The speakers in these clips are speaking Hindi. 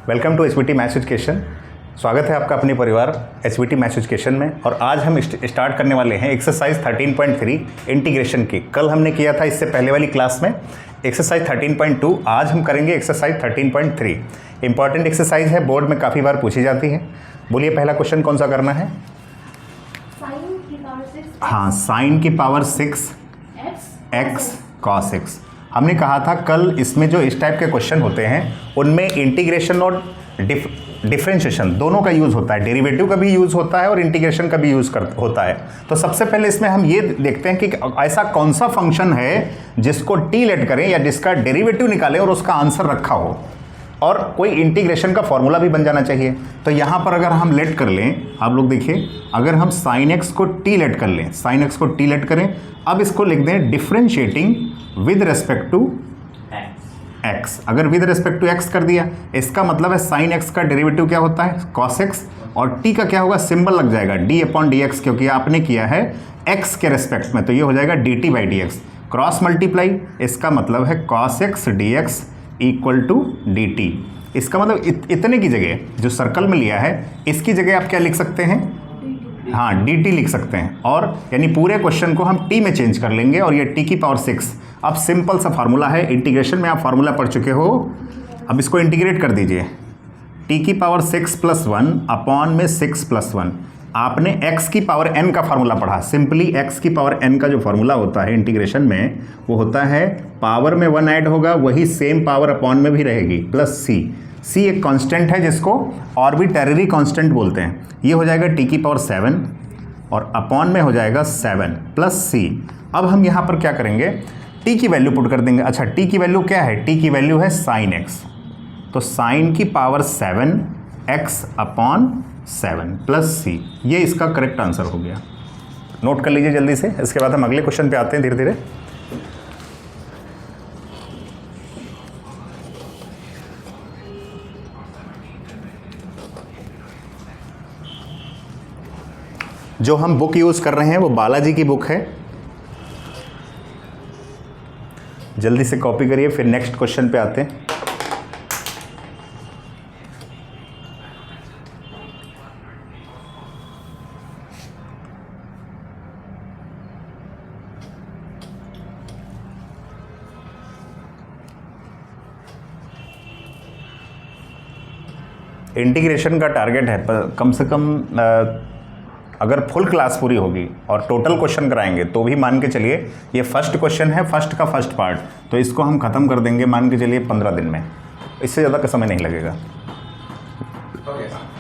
Welcome to HBT maths education. स्वागत है आपका अपने परिवार एचबीटी मैथ्स एजुकेशन में। और आज हम स्टार्ट करने वाले हैं एक्सरसाइज 13.3 इंटीग्रेशन की। कल हमने किया था इससे पहले वाली क्लास में एक्सरसाइज 13.2। आज हम करेंगे एक्सरसाइज 13.3। इंपॉर्टेंट एक्सरसाइज है, बोर्ड में काफ़ी बार पूछी जाती है। बोलिए पहला क्वेश्चन कौन सा करना है? हाँ, साइन की पावर 6 एक्स कॉस एक्स। हमने कहा था कल इसमें जो इस टाइप के क्वेश्चन होते हैं उनमें इंटीग्रेशन और डिफरेंशिएशन दोनों का यूज़ होता है। डेरिवेटिव का भी यूज़ होता है और इंटीग्रेशन का भी यूज़ होता है। तो सबसे पहले इसमें हम ये देखते हैं कि ऐसा कौन सा फंक्शन है जिसको टी लेट करें या जिसका डेरिवेटिव निकालें और उसका आंसर रखा हो और कोई इंटीग्रेशन का फॉर्मूला भी बन जाना चाहिए। तो यहाँ पर अगर हम लेट कर लें, आप लोग देखिए, अगर हम साइन एक्स को टी लेट कर लें, साइन एक्स को टी लेट करें, अब इसको लिख दें differentiating with respect to x. अगर विद रेस्पेक्ट टू एक्स कर दिया, इसका मतलब है साइन एक्स का डेरिवेटिव क्या होता है? Cos x. और टी का क्या होगा? सिंबल लग जाएगा डी अपॉन डी एक्स, क्योंकि आपने किया है एक्स के रेस्पेक्ट में, तो ये हो जाएगा d T by D x. Cross multiply, इसका मतलब है cos x D x equal to d t. इसका मतलब इतने की जगह जो सर्कल में लिया है इसकी जगह आप क्या लिख सकते हैं? हाँ, डी टी लिख सकते हैं। और यानी पूरे क्वेश्चन को हम टी में चेंज कर लेंगे और ये टी की पावर 6। अब सिंपल सा फार्मूला है, इंटीग्रेशन में आप फार्मूला पढ़ चुके हो। अब इसको इंटीग्रेट कर दीजिए। टी की पावर 6 + 1 अपॉन में 6 + 1। आपने x की पावर n का फार्मूला पढ़ा। सिंपली x की पावर n का जो फार्मूला होता है इंटीग्रेशन में, वो होता है पावर में 1 ऐड होगा, वही सेम पावर अपॉन में भी रहेगी, प्लस c। c एक कांस्टेंट है जिसको आर्बिट्रेरी कांस्टेंट बोलते हैं। ये हो जाएगा t की पावर 7 और अपॉन में हो जाएगा 7 प्लस c। अब हम यहाँ पर क्या करेंगे? t की वैल्यू पुट कर देंगे। अच्छा, t की वैल्यू क्या है? t की वैल्यू है साइन x, तो साइन की power 7 x upon 7 plus c। ये इसका करेक्ट आंसर हो गया। नोट कर लीजिए जल्दी से, इसके बाद हम अगले क्वेश्चन पे आते हैं धीरे धीरे। जो हम बुक यूज़ कर रहे हैं वो बालाजी की बुक है। जल्दी से कॉपी करिए, फिर नेक्स्ट क्वेश्चन पे आते हैं। इंटीग्रेशन का टारगेट है कम से कम, अगर फुल क्लास पूरी होगी और टोटल क्वेश्चन कराएंगे तो भी मान के चलिए ये फर्स्ट क्वेश्चन है, फर्स्ट का फर्स्ट पार्ट, तो इसको हम ख़त्म कर देंगे मान के चलिए 15 दिन में। इससे ज़्यादा का समय नहीं लगेगा।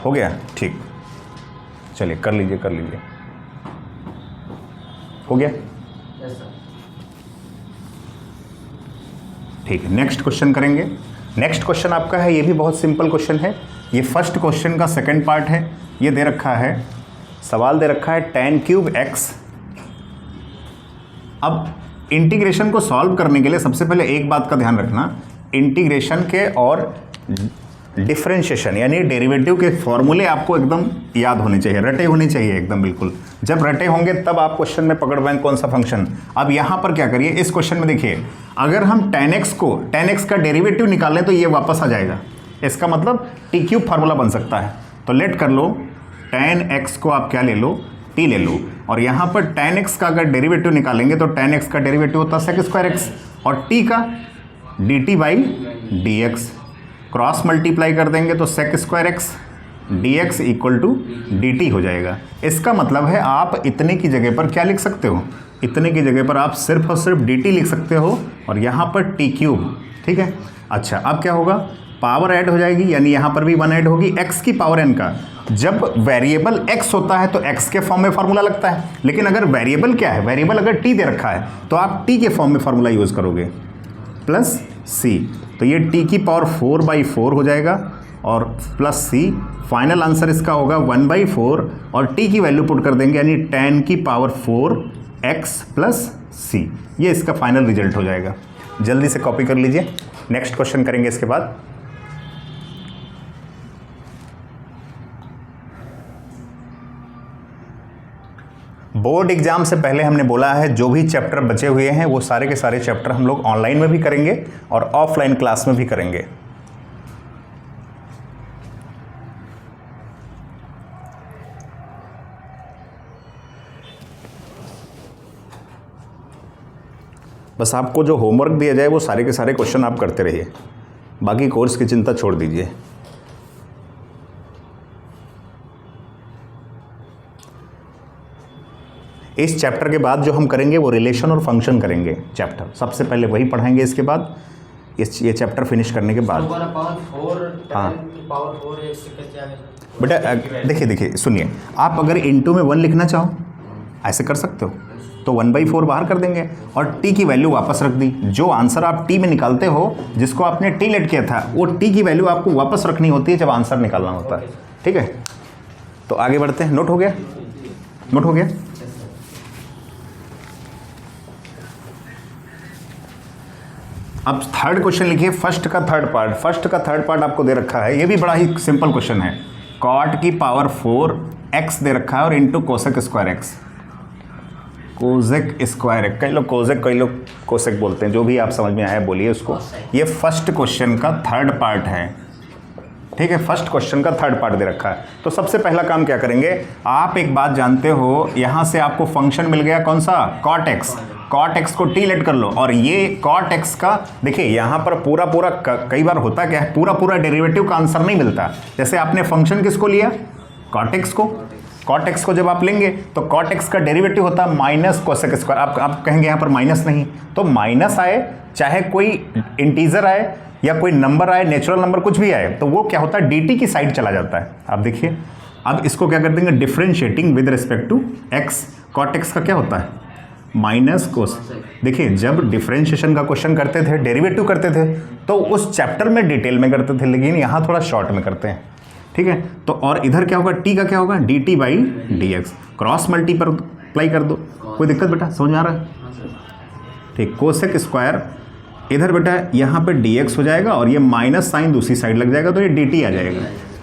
हो गया? ठीक, चलिए कर लीजिए कर लीजिए। हो गया? ठीक है, नेक्स्ट क्वेश्चन करेंगे। नेक्स्ट क्वेश्चन आपका है, ये भी बहुत सिंपल क्वेश्चन है। ये फर्स्ट क्वेश्चन का सेकंड पार्ट है। ये दे रखा है, सवाल दे रखा है tan³ x। अब इंटीग्रेशन को सॉल्व करने के लिए सबसे पहले एक बात का ध्यान रखना, इंटीग्रेशन के और डिफरेंशिएशन यानी डेरिवेटिव के फॉर्मूले आपको एकदम याद होने चाहिए, रटे होने चाहिए एकदम बिल्कुल। जब रटे होंगे तब आप क्वेश्चन में पकड़ पाएंगे कौन सा फंक्शन। अब यहाँ पर क्या करिए, इस क्वेश्चन में देखिए, अगर हम tan x का डेरिवेटिव निकालें तो ये वापस आ जाएगा। इसका मतलब t³ फार्मूला बन सकता है। तो लेट कर लो, tan x को आप क्या ले लो? t ले लो। और यहाँ पर tan x का अगर डेरिवेटिव निकालेंगे तो tan x का डेरिवेटिव होता है sec² x और t का dt by D x. Cross multiply कर देंगे तो sec² x dx equal to dt हो जाएगा। इसका मतलब है आप इतने की जगह पर क्या लिख सकते हो? इतने की जगह पर आप सिर्फ और सिर्फ dt लिख सकते हो और यहाँ पर t³। ठीक है। अच्छा, अब क्या होगा? पावर ऐड हो जाएगी, यानी यहाँ पर भी 1 ऐड होगी x की पावर n का। जब वेरिएबल x होता है तो x के फॉर्म में फार्मूला लगता है, लेकिन अगर वेरिएबल क्या है, वेरिएबल अगर t दे रखा है तो आप t के फॉर्म में फार्मूला यूज़ करोगे, प्लस c। तो ये t की पावर 4/4 हो जाएगा और प्लस c। फाइनल आंसर इसका होगा 1/4 और t की वैल्यू पुट कर देंगे, यानी tan की पावर 4 x प्लस c। ये इसका फाइनल रिजल्ट हो जाएगा। जल्दी से कॉपी कर लीजिए, नेक्स्ट क्वेश्चन करेंगे इसके बाद। बोर्ड एग्जाम से पहले हमने बोला है जो भी चैप्टर बचे हुए हैं वो सारे के सारे चैप्टर हम लोग ऑनलाइन में भी करेंगे और ऑफलाइन क्लास में भी करेंगे। बस आपको जो होमवर्क दिया जाए वो सारे के सारे क्वेश्चन आप करते रहिए, बाकी कोर्स की चिंता छोड़ दीजिए। इस चैप्टर के बाद जो हम करेंगे वो रिलेशन और फंक्शन करेंगे चैप्टर, सबसे पहले वही पढ़ाएंगे। इसके बाद ये चैप्टर फिनिश करने के बाद हाँ बेटा देखिए सुनिए, आप अगर इनटू में 1 लिखना चाहो ऐसे कर सकते हो, तो 1/4 बाहर कर देंगे और t की वैल्यू वापस रख दी। जो आंसर आप t में निकालते हो, जिसको आपने t लेट किया था, वो t की वैल्यू आपको वापस रखनी होती है जब आंसर निकालना होता है। ठीक है, तो आगे बढ़ते हैं। नोट हो गया? नोट हो गया? अब थर्ड क्वेश्चन लिखिए, फर्स्ट का थर्ड पार्ट आपको दे रखा है। ये भी बड़ा ही सिंपल क्वेश्चन है। कॉट की पावर 4 x दे रखा है और into cosec square x। Cosec square x, कई लोग कोसेक कई लोग कोसेक बोलते हैं, जो भी आप समझ में आया बोलिए उसको। ये फर्स्ट क्वेश्चन का थर्ड पार्ट है। ठीक है, फर्स्ट क्वेश्चन का थर्ड पार्ट दे रखा है। तो सबसे पहला काम क्या करेंगे, आप एक बात जानते हो, यहाँ से आपको फंक्शन मिल गया कौन सा, कॉट एक्स। कॉट एक्स को टी लेट कर लो और ये कॉट एक्स का देखिए यहाँ पर पूरा कई बार होता क्या है, पूरा डेरिवेटिव का आंसर नहीं मिलता। जैसे आपने फंक्शन किसको लिया, कॉट एक्स को। कॉट एक्स को जब आप लेंगे तो कॉट एक्स का डेरिवेटिव होता है माइनस कोसेक स्क्वायर। आप कहेंगे यहाँ पर माइनस नहीं, तो माइनस आए चाहे कोई इंटीजर आए या कोई नंबर आए, नेचुरल नंबर कुछ भी आए, तो वो क्या होता है, डी की साइड चला जाता है। आप देखिए, अब इसको क्या कर देंगे, differentiating with respect to x. Cot x का क्या होता है, माइनस कोस। देखिए जब डिफरेंशिएशन का क्वेश्चन करते थे, डेरिवेटिव करते थे, तो उस चैप्टर में डिटेल में करते थे, लेकिन यहाँ थोड़ा शॉर्ट में करते हैं। ठीक है, तो और इधर क्या होगा, टी का क्या होगा, D T by D x. Cross multi पर अप्लाई कर दो, कोई दिक्कत बेटा, समझ में आ रहा है? ठीक, कोसेक स्क्वायर इधर बेटा यहाँ पे डी एक्स हो जाएगा और ये माइनस साइन दूसरी साइड लग जाएगा, तो ये डी टी आ जाएगा।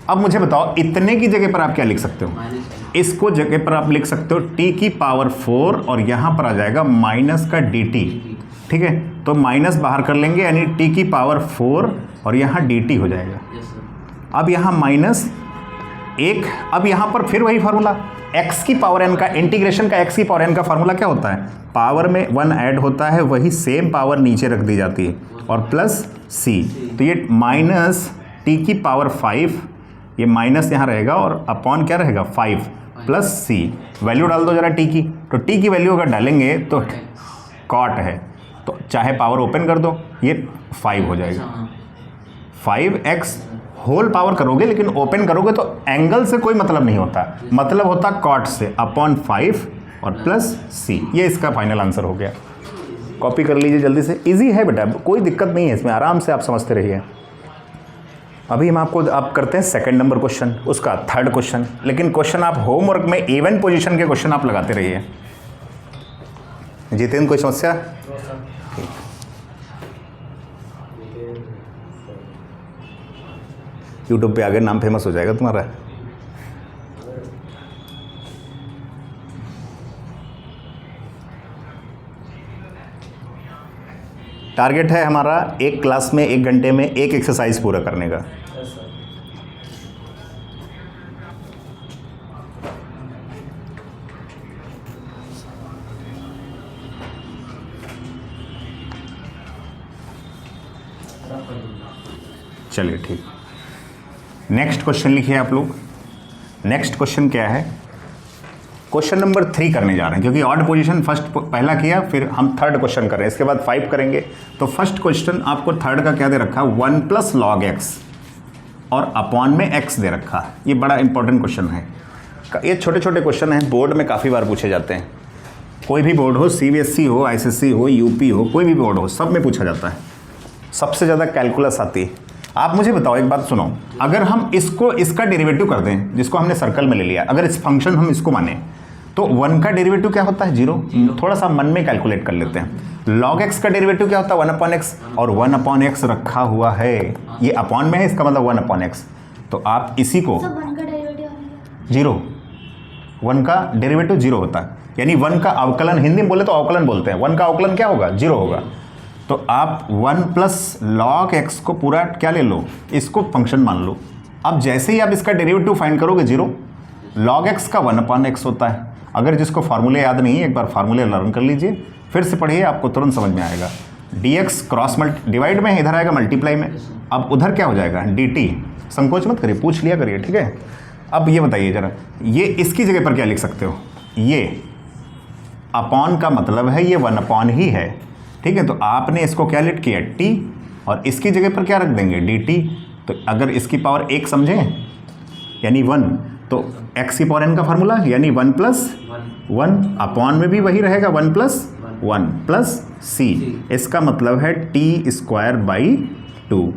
अब मुझे बताओ, इतने की जगह पर आप क्या लिख सकते हो, इसको जगह पर आप लिख सकते हो t की पावर 4 और यहाँ पर आ जाएगा माइनस का dt। ठीक है, तो माइनस बाहर कर लेंगे, यानी t की पावर 4 और यहाँ dt हो जाएगा। अब यहाँ माइनस 1, अब यहाँ पर फिर वही फार्मूला, x की पावर n का इंटीग्रेशन का, x की पावर n का फार्मूला क्या होता है, पावर में 1 ऐड होता है, वही सेम पावर नीचे रख दी जाती है और प्लस c। तो ये माइनस t की पावर 5, ये माइनस यहाँ रहेगा और अपॉन क्या रहेगा 5 प्लस सी। वैल्यू डाल दो जरा टी की, तो टी की वैल्यू अगर डालेंगे तो कॉट है, तो चाहे पावर ओपन कर दो, ये 5 हो जाएगा। 5x होल पावर करोगे, लेकिन ओपन करोगे तो एंगल से कोई मतलब नहीं होता, मतलब होता कॉट से, अपॉन 5 और प्लस सी। ये इसका फाइनल आंसर हो गया। कॉपी कर लीजिए जल्दी से, इजी है बेटा, कोई दिक्कत नहीं है इसमें, आराम से आप समझते रहिए। अभी हम आप करते हैं सेकंड नंबर क्वेश्चन, उसका थर्ड क्वेश्चन, लेकिन क्वेश्चन आप होमवर्क में इवन पोजीशन के क्वेश्चन आप लगाते रहिए। जितेंद्र कोई समस्या? ठीक, यूट्यूब पे आगे नाम फेमस हो जाएगा तुम्हारा। टारगेट है हमारा एक क्लास में 1 घंटे में एक एक्सरसाइज पूरा करने का। चलिए ठीक, नेक्स्ट क्वेश्चन लिखिए आप लोग। नेक्स्ट क्वेश्चन क्या है, क्वेश्चन नंबर 3 करने जा रहे हैं, क्योंकि ऑड पोजीशन फर्स्ट पहला किया, फिर हम थर्ड क्वेश्चन कर रहे हैं, इसके बाद 5 करेंगे। तो फर्स्ट क्वेश्चन आपको थर्ड का क्या दे रखा है, 1 प्लस लॉग एक्स और अपॉन में x दे रखा है। ये बड़ा इंपॉर्टेंट क्वेश्चन है। ये छोटे छोटे क्वेश्चन हैं, बोर्ड में काफ़ी बार पूछे जाते हैं। कोई भी बोर्ड हो, CBSE हो, ICSE हो, UP हो, कोई भी बोर्ड हो, सब में पूछा जाता है। सबसे ज़्यादा कैलकुलस आती है। आप मुझे बताओ, एक बात सुनो, अगर हम इसका डेरिवेटिव कर दें, जिसको हमने सर्कल में ले लिया, अगर इस फंक्शन हम इसको माने, तो 1 का डेरिवेटिव क्या होता है, 0। थोड़ा सा मन में कैलकुलेट कर लेते हैं। log x का डेरिवेटिव क्या होता है, 1/x, और 1/x रखा हुआ है, ये अपॉन में है, इसका मतलब 1/x। तो आप इसी को 0, 1 का डेरिवेटिव 0 होता है, यानी 1 का अवकलन, हिंदी में बोले तो अवकलन बोलते हैं, 1 का अवकलन क्या होगा, 0 होगा। तो आप 1 प्लस log x को पूरा क्या ले लो, इसको फंक्शन मान लो। अब जैसे ही आप इसका डेरिवेटिव फाइंड करोगे 0, log x का 1/x होता है। अगर जिसको फार्मूले याद नहीं है एक बार फार्मूले लर्न कर लीजिए, फिर से पढ़िए, आपको तुरंत समझ में आएगा। dx क्रॉस डिवाइड में इधर आएगा मल्टीप्लाई में, अब उधर क्या हो जाएगा dt। संकोच मत करिए, पूछ लिया करिए, ठीक है। अब ये बताइए जरा, ये इसकी जगह पर क्या लिख सकते हो, ये अपॉन का मतलब है ये 1 अपॉन ही है, ठीक है। तो आपने इसको क्या लिख किया t, और इसकी जगह पर क्या रख देंगे dt। तो अगर इसकी पावर 1 समझें यानी 1, तो x की पावर n का फार्मूला यानी 1 + 1 अपॉन में भी वही रहेगा 1 + 1 प्लस c। इसका मतलब है t²/2,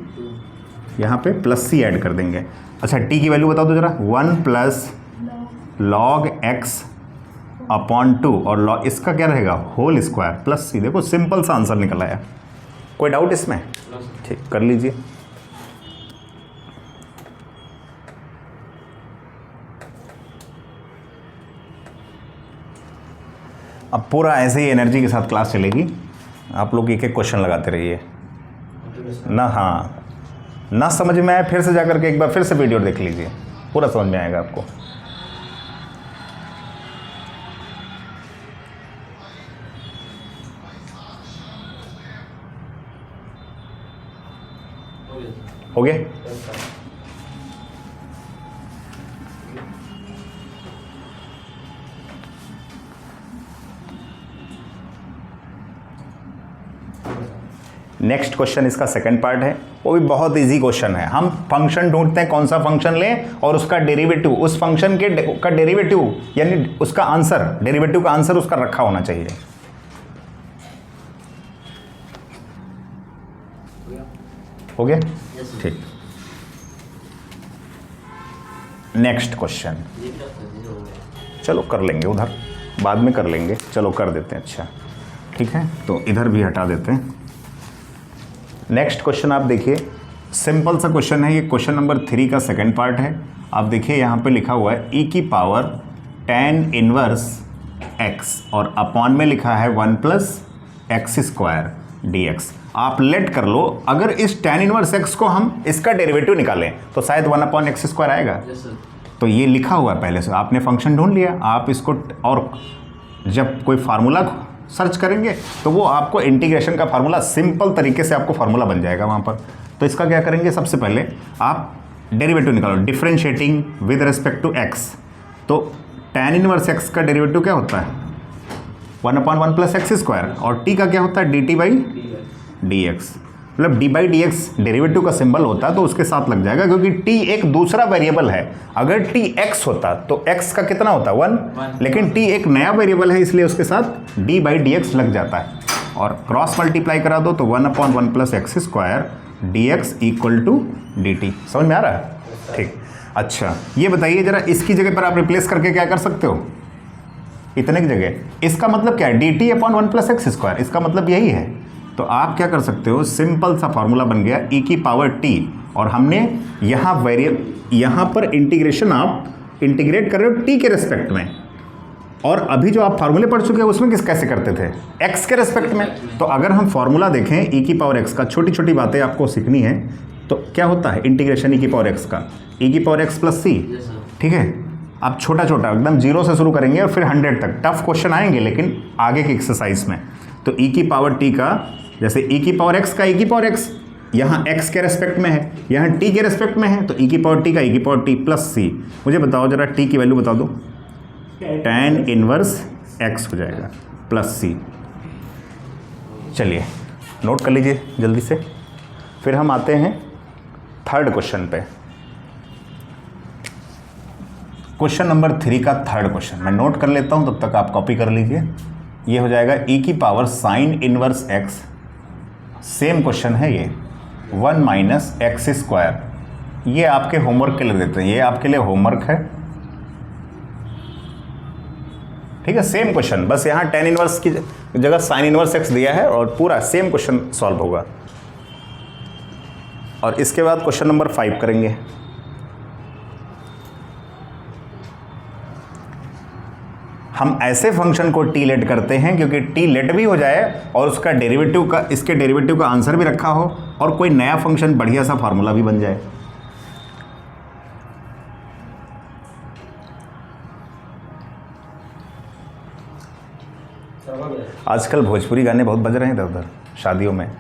यहाँ पे प्लस c ऐड कर देंगे। अच्छा t की वैल्यू बता दो जरा, 1 + log x अपॉन 2 और log इसका क्या रहेगा होल स्क्वायर प्लस c। देखो सिंपल सा आंसर निकल आया, कोई डाउट इसमें? ठीक, कर लीजिए। अब पूरा ऐसे ही एनर्जी के साथ क्लास चलेगी, आप लोग एक एक क्वेश्चन लगाते रहिए ना। हाँ, ना समझ में आए फिर से जाकर के एक बार फिर से वीडियो देख लीजिए, पूरा समझ में आएगा आपको। हो गया? नेक्स्ट क्वेश्चन इसका सेकंड पार्ट है, वो भी बहुत इजी क्वेश्चन है। हम फंक्शन ढूंढते हैं, कौन सा फंक्शन लें और उसका डेरिवेटिव, उस फंक्शन का डेरिवेटिव यानी उसका आंसर, डेरिवेटिव का आंसर उसका रखा होना चाहिए। हो गया? ठीक, नेक्स्ट क्वेश्चन चलो कर लेंगे, उधर बाद में कर लेंगे, चलो कर देते हैं। अच्छा ठीक है, तो इधर भी हटा देते हैं। नेक्स्ट क्वेश्चन आप देखिए, सिंपल सा क्वेश्चन है ये, क्वेश्चन नंबर 3 का सेकंड पार्ट है। आप देखिए यहाँ पे लिखा हुआ है e की पावर tan इनवर्स x और अपॉन में लिखा है 1 + x² dx। आप लेट कर लो, अगर इस tan इनवर्स x को हम इसका डेरिवेटिव निकालें तो शायद 1/x² आएगा। तो ये लिखा हुआ है पहले से, आपने फंक्शन ढूंढ लिया। आप इसको, और जब कोई फार्मूला सर्च करेंगे तो वो आपको इंटीग्रेशन का फार्मूला सिंपल तरीके से आपको फार्मूला बन जाएगा वहाँ पर। तो इसका क्या करेंगे, सबसे पहले आप डेरिवेटिव निकालो, differentiating with respect to x। तो tan इनवर्स x का डेरिवेटिव क्या होता है 1/1 + x², और t का क्या होता है dt/dx। मतलब d/dx डेरिवेटिव का सिंबल होता है तो उसके साथ लग जाएगा, क्योंकि t एक दूसरा वेरिएबल है। अगर t x होता तो x का कितना होता 1, लेकिन t एक नया वेरिएबल है इसलिए उसके साथ d/dx लग जाता है। और क्रॉस मल्टीप्लाई करा दो तो 1/1 + x² dx = dt। समझ में आ रहा है? ठीक, अच्छा ये बताइए जरा, इसकी जगह पर आप रिप्लेस करके क्या कर सकते हो, इतने की जगह इसका मतलब क्या है dt/1 + x², इसका मतलब यही है। तो आप क्या कर सकते हो, सिंपल सा फार्मूला बन गया e की पावर t, और हमने यहाँ पर इंटीग्रेशन आप इंटीग्रेट कर रहे हो t के रेस्पेक्ट में, और अभी जो आप फार्मूले पढ़ चुके हैं उसमें कैसे करते थे x के रेस्पेक्ट में। तो अगर हम फार्मूला देखें e की पावर x का, छोटी छोटी बातें आपको सीखनी है, तो क्या होता है इंटीग्रेशन e की पावर x का, e की पावर x + c, ठीक है। आप छोटा छोटा एकदम 0 से शुरू करेंगे और फिर 100 तक टफ क्वेश्चन आएंगे, लेकिन आगे की एक्सरसाइज में। तो e की पावर t का, जैसे e की पावर x का e की पावर x यहाँ x के रेस्पेक्ट में है, यहाँ t के रेस्पेक्ट में है, तो e की पावर t का e की पावर t + c। मुझे बताओ जरा t की वैल्यू बता दो, tan इनवर्स x हो जाएगा + c। चलिए नोट कर लीजिए जल्दी से, फिर हम आते हैं थर्ड क्वेश्चन पे। क्वेश्चन नंबर 3 का थर्ड क्वेश्चन मैं नोट कर लेता हूँ, तब तक आप कॉपी कर लीजिए। ये हो जाएगा e की power sin inverse x, same question है ये, 1 - x²। ये आपके होमवर्क के लिए देते हैं, ये आपके लिए होमवर्क है, ठीक है। सेम क्वेश्चन, बस यहाँ tan इनवर्स की जगह sin इनवर्स x दिया है और पूरा सेम क्वेश्चन सॉल्व होगा। और इसके बाद क्वेश्चन नंबर 5 करेंगे। हम ऐसे फंक्शन को t लेट करते हैं क्योंकि t लेट भी हो जाए और उसका डेरिवेटिव का, इसके डेरिवेटिव का आंसर भी रखा हो, और कोई नया फंक्शन बढ़िया सा फार्मूला भी बन जाए। आजकल भोजपुरी गाने बहुत बज रहे हैं इधर उधर शादियों में। उसमें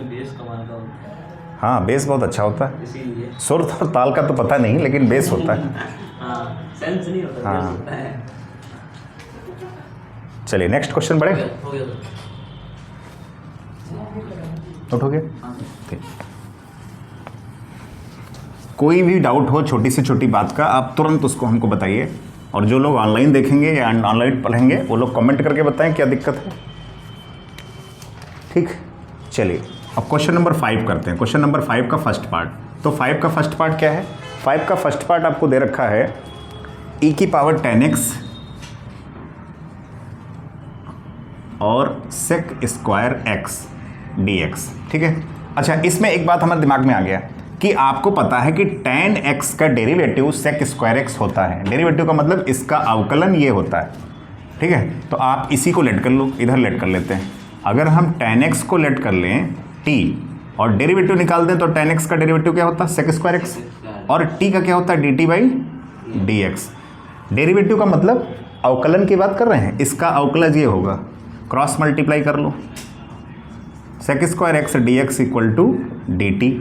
बेस कमाल का होता है। हाँ, बेस बहुत अच्छा होता है। इसीलिए सुर और ताल का तो पता नहीं, लेकिन बेस होता है। हाँ, सेंस नहीं होता, हाँ। बेस होता है। चलिए नेक्स्ट क्वेश्चन बढ़े। हो गया नोट हो गया। हाँ। ठीक। कोई भी डाउट हो छोटी से छोटी बात का, आप तुरंत उसको हमको बताइए। और जो लोग ऑनलाइन देखेंगे या ऑनलाइन पढ़ेंगे वो लोग कमेंट करके बताएं क्या दिक्कत है। ठीक, चलिए अब क्वेश्चन नंबर 5 करते हैं। क्वेश्चन नंबर 5 का फर्स्ट पार्ट। तो 5 का फर्स्ट पार्ट क्या है? 5 का फर्स्ट पार्ट आपको दे रखा है e की पावर 10x और sec स्क्वायर x dx। ठीक है। अच्छा, इसमें एक बात हमारे दिमाग में आ गया कि आपको पता है कि tan x का डेरिवेटिव sec स्क्वायर x होता है। डेरिवेटिव का मतलब इसका अवकलन ये होता है। ठीक है, तो आप इसी को लेट कर लो, इधर लेट कर लेते हैं। अगर हम tan x को लेट कर लें t और डेरिवेटिव निकाल दें तो tan x का डेरिवेटिव क्या होता है? sec square x। और t का क्या होता है? dt बाई dx। डेरिवेटिव का मतलब अवकलन की बात कर रहे हैं, इसका अवकलज ये होगा, क्रॉस मल्टीप्लाई कर लो, sec square x dx equal to dt।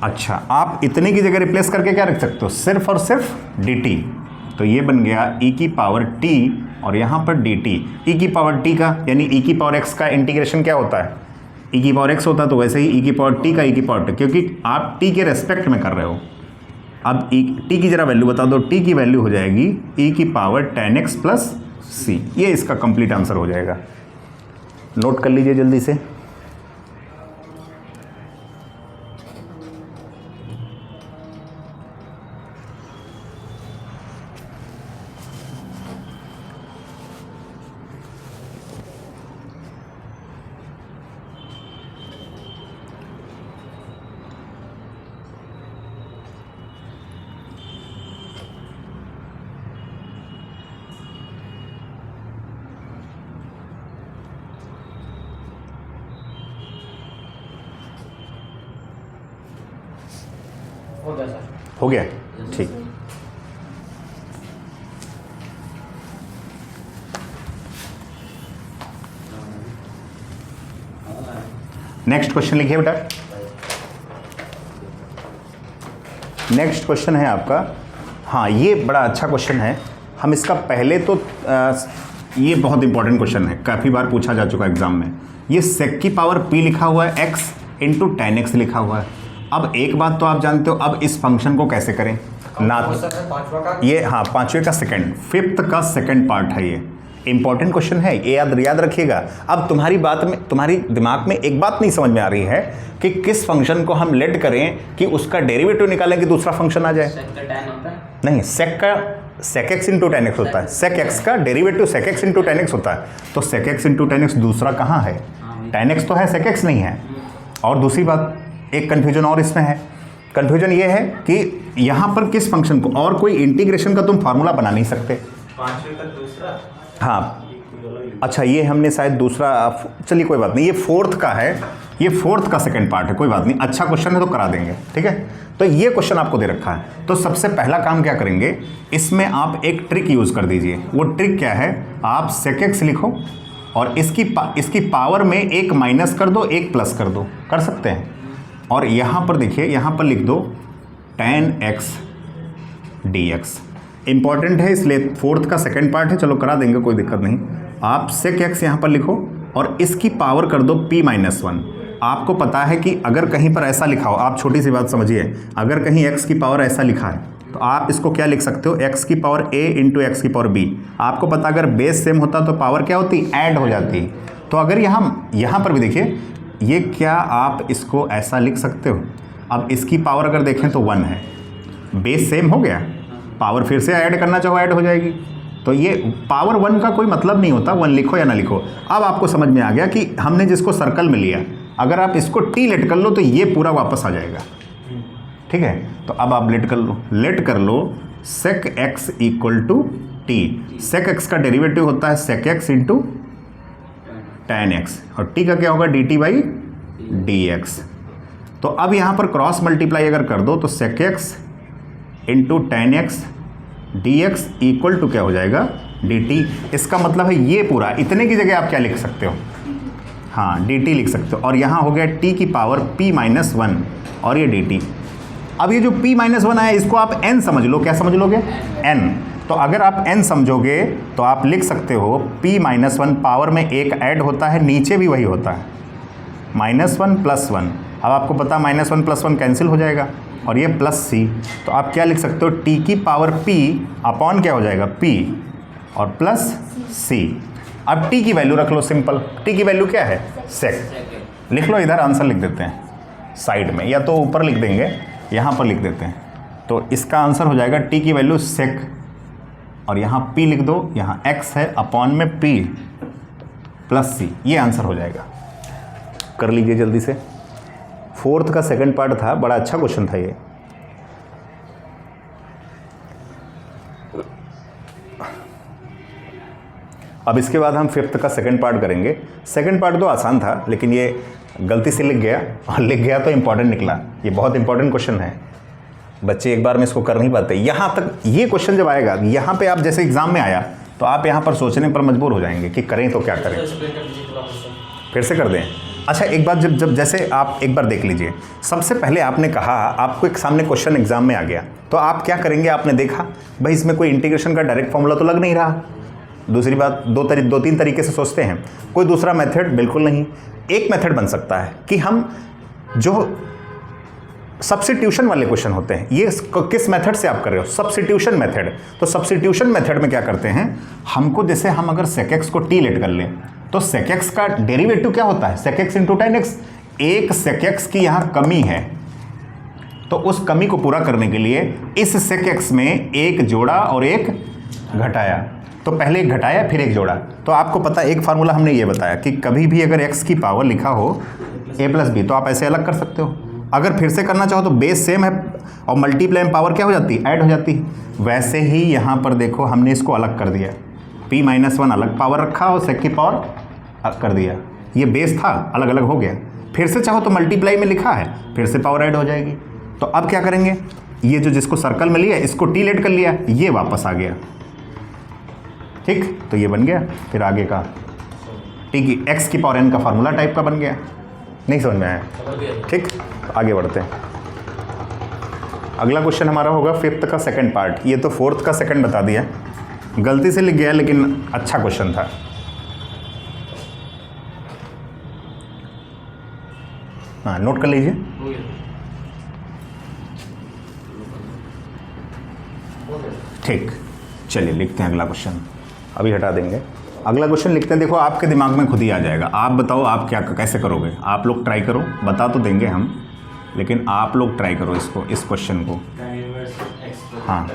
अच्छा, आप इतने की जगह रिप्लेस करके क्या रख सकते हो? सिर्फ और सिर्फ dt। तो ये बन गया e की पावर t और यहाँ पर dt। e की पावर t का यानी e की पावर x का इंटीग्रेशन क्या होता है? e की पावर x होता है, तो वैसे ही e की पावर t का e की पावर t, क्योंकि आप t के रेस्पेक्ट में कर रहे हो। अब t की जरा वैल्यू बता दो। t की वैल्यू हो जाएगी e की पावर 10x प्लस c। ये इसका कंप्लीट आंसर हो जाएगा। नोट कर लीजिए जल्दी से। हो गया सर। हो गया, ठीक। नेक्स्ट क्वेश्चन लिखिए बेटा। नेक्स्ट क्वेश्चन है आपका, हाँ ये बड़ा अच्छा क्वेश्चन है। हम इसका पहले तो ये बहुत इंपॉर्टेंट क्वेश्चन है, काफ़ी बार पूछा जा चुका एग्जाम में। ये sec की पावर p लिखा हुआ है, x इंटू tan x लिखा हुआ है। अब एक बात तो आप जानते हो, अब इस फंक्शन को कैसे करें ना। ये हाँ, पांचवे का सेकंड, फिफ्थ का सेकंड पार्ट है। ये इंपॉर्टेंट क्वेश्चन है, ये याद रखिएगा। अब तुम्हारी बात में, तुम्हारी दिमाग में एक बात नहीं समझ में आ रही है कि किस फंक्शन को हम लेट करें कि उसका डेरिवेटिव निकालें कि दूसरा फंक्शन आ जाए। नहीं, सेक का sec x into tan x होता है। sec x का derivative sec x into tan x होता है। तो sec x into tan x दूसरा कहाँ है? tan x तो है, sec x नहीं है। और दूसरी बात, एक कन्फ्यूजन और इसमें है। कन्फ्यूजन ये है कि यहाँ पर किस फंक्शन को, और कोई इंटीग्रेशन का तुम फार्मूला बना नहीं सकते। पांचवे का दूसरा, हाँ अच्छा, ये हमने शायद दूसरा, चलिए कोई बात नहीं, ये फोर्थ का है, ये फोर्थ का सेकंड पार्ट है, कोई बात नहीं। अच्छा क्वेश्चन है तो करा देंगे, ठीक है। तो ये क्वेश्चन आपको दे रखा है, तो सबसे पहला काम क्या करेंगे, इसमें आप एक ट्रिक यूज़ कर दीजिए। वो ट्रिक क्या है, आप sec x लिखो और इसकी पावर में एक माइनस कर दो, एक प्लस कर दो, कर सकते हैं। और यहाँ पर देखिए, यहाँ पर लिख दो tan x dx। इंपॉर्टेंट है इसलिए फोर्थ का सेकंड पार्ट है, चलो करा देंगे, कोई दिक्कत नहीं। आप sec x यहाँ पर लिखो और इसकी पावर कर दो p-1। आपको पता है कि अगर कहीं पर ऐसा लिखा हो, आप छोटी सी बात समझिए, अगर कहीं x की पावर ऐसा लिखा है तो आप इसको क्या लिख सकते हो, x की पावर a इंटू एक्स की पावर b। आपको पता अगर बेस सेम होता तो पावर क्या होती, ऐड हो जाती। तो अगर यहाँ पर भी देखिए, ये क्या आप इसको ऐसा लिख सकते हो। अब इसकी पावर अगर देखें तो 1 है, बेस सेम हो गया, पावर फिर से ऐड करना चाहो ऐड हो जाएगी। तो ये पावर 1 का कोई मतलब नहीं होता, 1 लिखो या ना लिखो। अब आपको समझ में आ गया कि हमने जिसको सर्कल में लिया, अगर आप इसको t लेट कर लो तो ये पूरा वापस आ जाएगा, ठीक है। तो अब आप लेट कर लो sec x equal to t। sec x का डेरिवेटिव होता है sec x into tan x और t का क्या होगा, dt बाई dx। तो अब यहाँ पर क्रॉस मल्टीप्लाई अगर कर दो तो sec x into tan x dx equal to क्या हो जाएगा, dt। इसका मतलब है ये पूरा, इतने की जगह आप क्या लिख सकते हो, हाँ dt लिख सकते हो। और यहाँ हो गया t की पावर p माइनस 1 और ये dt। अब ये जो p माइनस 1 आया इसको आप n समझ लो। क्या समझ लोगे, n। तो अगर आप n समझोगे तो आप लिख सकते हो p माइनस 1 पावर में एक ऐड होता है, नीचे भी वही होता है, -1 + 1। अब आपको पता -1 + 1 कैंसिल हो जाएगा और ये +c। तो आप क्या लिख सकते हो, t की पावर p अपॉन क्या हो जाएगा p और प्लस c। अब t की वैल्यू रख लो सिंपल। t की वैल्यू क्या है, सेक। लिख लो, इधर आंसर लिख देते हैं साइड में, या तो ऊपर लिख देंगे, यहाँ पर लिख देते हैं। तो इसका आंसर हो जाएगा t की वैल्यू सेक और यहाँ p लिख दो, यहाँ x है अपॉन में p प्लस c। ये आंसर हो जाएगा। कर लीजिए जल्दी से। 4th का सेकंड पार्ट था, बड़ा अच्छा क्वेश्चन था ये। अब इसके बाद हम 5th का सेकंड पार्ट करेंगे। सेकंड पार्ट तो आसान था, लेकिन ये गलती से लिख गया, और लिख गया तो इम्पॉर्टेंट निकला। ये बहुत इंपॉर्टेंट क्वेश्चन है, बच्चे एक बार में इसको कर नहीं पाते। यहाँ तक ये क्वेश्चन जब आएगा, यहाँ पे आप जैसे एग्जाम में आया तो आप यहाँ पर सोचने पर मजबूर हो जाएंगे कि करें तो क्या करें। फिर से कर दें। अच्छा एक बात, जब जैसे आप एक बार देख लीजिए, सबसे पहले आपने कहा, आपको एक सामने क्वेश्चन एग्जाम में आ गया तो आप क्या करेंगे, आपने देखा भाई इसमें कोई इंटीग्रेशन का डायरेक्ट फॉर्मूला तो लग नहीं रहा। दूसरी बात, दो तीन तरीके से सोचते हैं, कोई दूसरा मेथड बिल्कुल नहीं। एक मेथड बन सकता है कि हम जो सब्स्टिट्यूशन वाले क्वेश्चन होते हैं, ये किस मेथड से आप कर रहे हो, सब्स्टिट्यूशन मेथड। तो सब्स्टिट्यूशन मेथड में क्या करते हैं, हमको जैसे हम अगर sec x को t लेट कर लें तो sec x का डेरिवेटिव क्या होता है, sec x × tan x। एक sec x की यहाँ कमी है, तो उस कमी को पूरा करने के लिए इस sec x में एक जोड़ा और एक घटाया। तो पहले एक घटाया फिर एक जोड़ा। तो आपको पता, एक फार्मूला हमने ये बताया कि कभी भी अगर x की पावर लिखा हो a + b तो आप ऐसे अलग कर सकते हो। अगर फिर से करना चाहो तो बेस सेम है और मल्टीप्लाई में पावर क्या हो जाती है, ऐड हो जाती है। वैसे ही यहाँ पर देखो हमने इसको अलग कर दिया, p माइनस 1 अलग पावर रखा और sec की पावर कर दिया। ये बेस था, अलग अलग हो गया। फिर से चाहो तो मल्टीप्लाई में लिखा है, फिर से पावर ऐड हो जाएगी। तो अब क्या करेंगे, ये जो जिसको सर्कल में लिया इसको t लेट कर लिया, ये वापस आ गया, ठीक। तो ये बन गया। फिर आगे का t की x की पावर n का फार्मूला टाइप का बन गया। नहीं समझ में आया, ठीक। तो आगे बढ़ते हैं। अगला क्वेश्चन हमारा होगा 5th का सेकंड पार्ट। ये तो 4th का सेकंड बता दिया, गलती से लिख गया लेकिन अच्छा क्वेश्चन था। हाँ नोट कर लीजिए। ठीक, चलिए लिखते हैं अगला क्वेश्चन। अभी हटा देंगे, अगला क्वेश्चन लिखते हैं। देखो आपके दिमाग में खुद ही आ जाएगा। आप बताओ आप क्या कैसे करोगे। आप लोग ट्राई करो, बता तो देंगे हम, लेकिन आप लोग ट्राई करो इसको, इस क्वेश्चन को। हाँ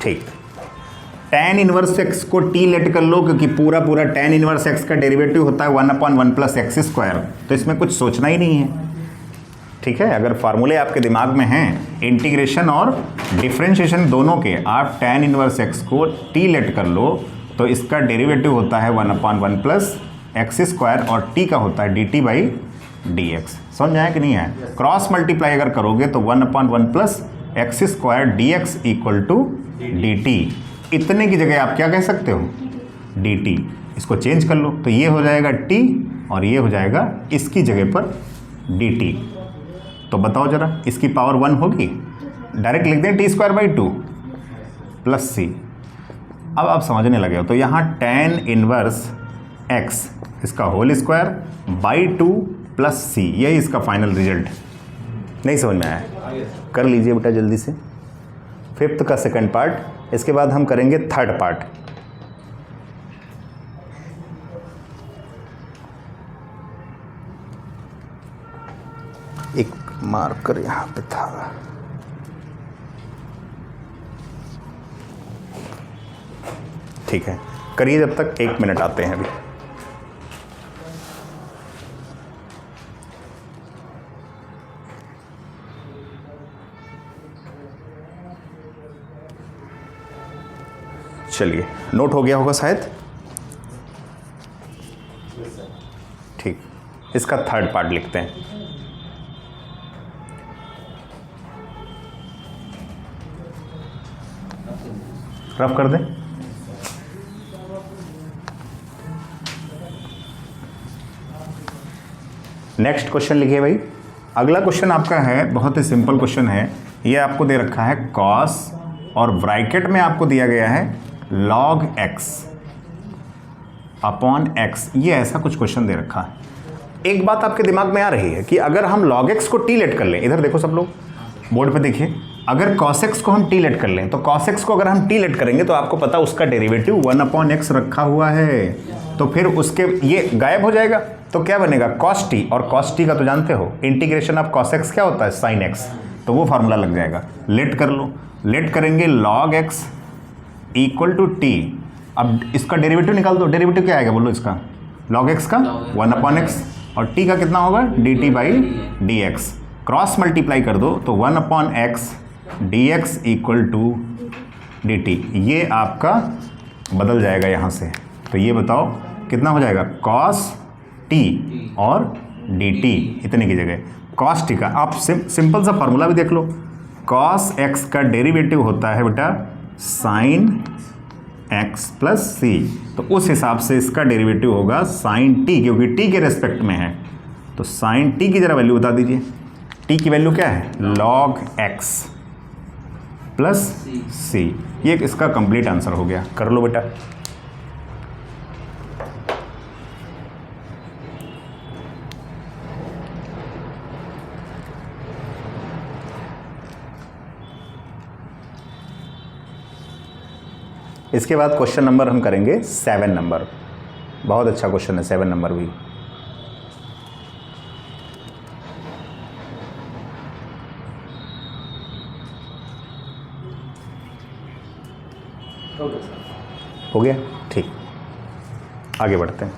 ठीक, tan इनवर्स x को t लेट कर लो, क्योंकि पूरा tan इनवर्स x का डेरिवेटिव होता है 1/1 + x²। तो इसमें कुछ सोचना ही नहीं है, ठीक है। अगर फार्मूले आपके दिमाग में हैं इंटीग्रेशन और डिफरेंशिएशन दोनों के, आप tan इनवर्स x को t लेट कर लो तो इसका डेरिवेटिव होता है 1/1 + x² और t का होता है dt/dx। समझ आया कि नहीं है। क्रॉस मल्टीप्लाई अगर करोगे तो 1/1 + x² dx = dt। इतने की जगह आप क्या कह सकते हो, dt। इसको चेंज कर लो तो ये हो जाएगा t और ये हो जाएगा इसकी जगह पर dt। तो बताओ जरा, इसकी पावर 1 होगी, डायरेक्ट लिख दें t² + c। अब आप समझने लगे हो। तो यहाँ tan इनवर्स x इसका होल स्क्वायर /2 + c, यही इसका फाइनल रिजल्ट। नहीं समझ में आया, कर लीजिए बेटा जल्दी से। 5th का सेकंड पार्ट, इसके बाद हम करेंगे 3rd पार्ट। एक मार्कर यहाँ पे था, ठीक है। करिए जब तक, 1 मिनट आते हैं अभी। चलिए, नोट हो गया होगा शायद, ठीक। इसका 3rd पार्ट लिखते हैं। रफ कर दें। नेक्स्ट क्वेश्चन लिखिए भाई। अगला क्वेश्चन आपका है, बहुत ही सिंपल क्वेश्चन है। ये आपको दे रखा है कॉस और ब्रैकेट में आपको दिया गया है log x अपॉन x। ये ऐसा कुछ क्वेश्चन दे रखा है। एक बात आपके दिमाग में आ रही है कि अगर हम log x को टी लेट कर लें, इधर देखो सब लोग बोर्ड पे देखिए, अगर cos x को हम टी लेट कर लें तो cos x को अगर हम टी लेट करेंगे तो आपको पता उसका डेरिवेटिव 1 अपॉन x रखा हुआ है, तो फिर उसके ये गायब हो जाएगा। तो क्या बनेगा cos t, और cos t का तो जानते हो इंटीग्रेशन ऑफ cos x क्या होता है sin x, तो वो फार्मूला लग जाएगा। लेट कर लो, लेट करेंगे log x equal to t. अब इसका डेरिवेटिव निकाल दो, डेरिवेटिव क्या आएगा बोलो इसका, log x का 1 अपॉन x और t का कितना होगा dt by D x. Cross multiply कर दो तो 1 upon x dx equal to dt। ये आपका बदल जाएगा यहाँ से, तो ये बताओ कितना हो जाएगा cos t और dt इतने की जगह cos t का। आप सिंपल सा फार्मूला भी देख लो, cos x का डेरिवेटिव होता है बेटा sin x प्लस c, तो उस हिसाब से इसका डेरिवेटिव होगा sin t, क्योंकि t के रेस्पेक्ट में है। तो sin t की जरा वैल्यू बता दीजिए, t की वैल्यू क्या है log x प्लस c। ये इसका कंप्लीट आंसर हो गया, कर लो बेटा। इसके बाद क्वेश्चन नंबर हम करेंगे 7 नंबर। बहुत अच्छा क्वेश्चन है 7 नंबर भी। हो गया, ठीक, आगे बढ़ते हैं।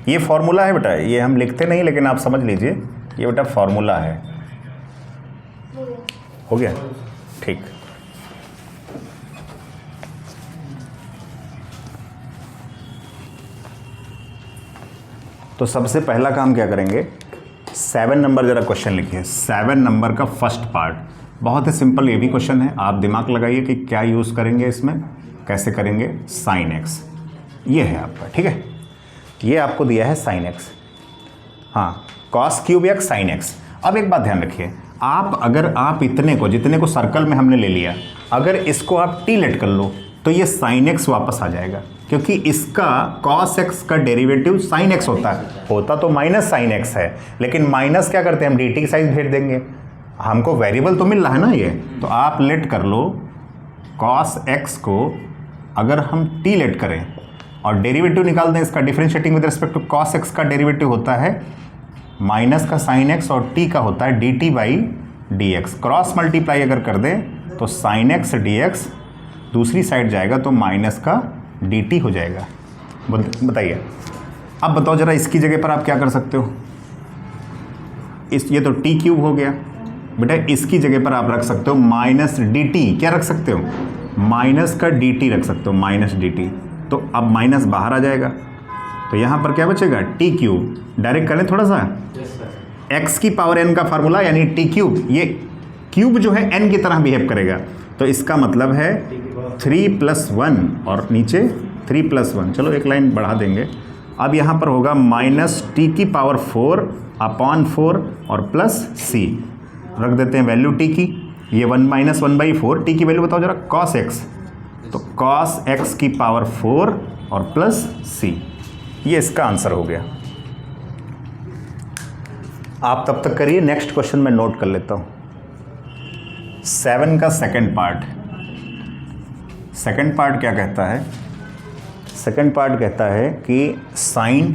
ये फॉर्मूला है बेटा, ये हम लिखते नहीं लेकिन आप समझ लीजिए, ये बेटा फॉर्मूला है। हो गया, ठीक। तो सबसे पहला काम क्या करेंगे, 7 नंबर जरा क्वेश्चन लिखिए। 7 नंबर का फर्स्ट पार्ट बहुत ही सिंपल, ये भी क्वेश्चन है, आप दिमाग लगाइए कि क्या यूज़ करेंगे इसमें, कैसे करेंगे। sin x ये है आपका, ठीक है, ये आपको दिया है sin x, हाँ cos cube x sin x। अब एक बात ध्यान रखिए, आप अगर आप इतने को, जितने को सर्कल में हमने ले लिया, अगर इसको आप टी लेट कर लो तो ये sin x वापस आ जाएगा, क्योंकि इसका cos x का डेरिवेटिव sin x होता तो माइनस sin x है, लेकिन माइनस क्या करते हैं हम dt की साइड भेज देंगे, हमको वेरिएबल तो मिल रहा है ना ये। तो आप लेट कर लो cos x को, अगर हम t लेट करें और डेरिवेटिव निकाल दें इसका, differentiating with respect to cos x का डेरिवेटिव होता है माइनस का sin x और t का होता है dt by D x. Cross multiply अगर कर दें तो sin x dx दूसरी साइड जाएगा तो माइनस का dt हो जाएगा। बताइए, अब बताओ जरा इसकी जगह पर आप क्या कर सकते हो। ये तो टी क्यूब हो गया बेटा, इसकी जगह पर आप रख सकते हो माइनस dt। क्या रख सकते हो, माइनस का dt रख सकते हो, माइनस dt। तो अब माइनस बाहर आ जाएगा, तो यहाँ पर क्या बचेगा टी क्यूब। डायरेक्ट करें थोड़ा सा, x की पावर n का फार्मूला यानी टी क्यूब, ये क्यूब जो है n की तरह बिहेव करेगा, तो इसका मतलब है 3 प्लस 1 और नीचे 3 प्लस 1। चलो एक लाइन बढ़ा देंगे, अब यहाँ पर होगा माइनस टी की पावर 4 अपॉन 4 और प्लस c। रख देते हैं वैल्यू t की, ये 1 माइनस 1/4। टी की वैल्यू बताओ जरा cos x, तो cos x की पावर 4 और प्लस c, ये इसका आंसर हो गया। आप तब तक करिए, नेक्स्ट क्वेश्चन मैं नोट कर लेता हूँ। 7 का सेकंड पार्ट, सेकंड पार्ट क्या कहता है, सेकंड पार्ट कहता है कि साइन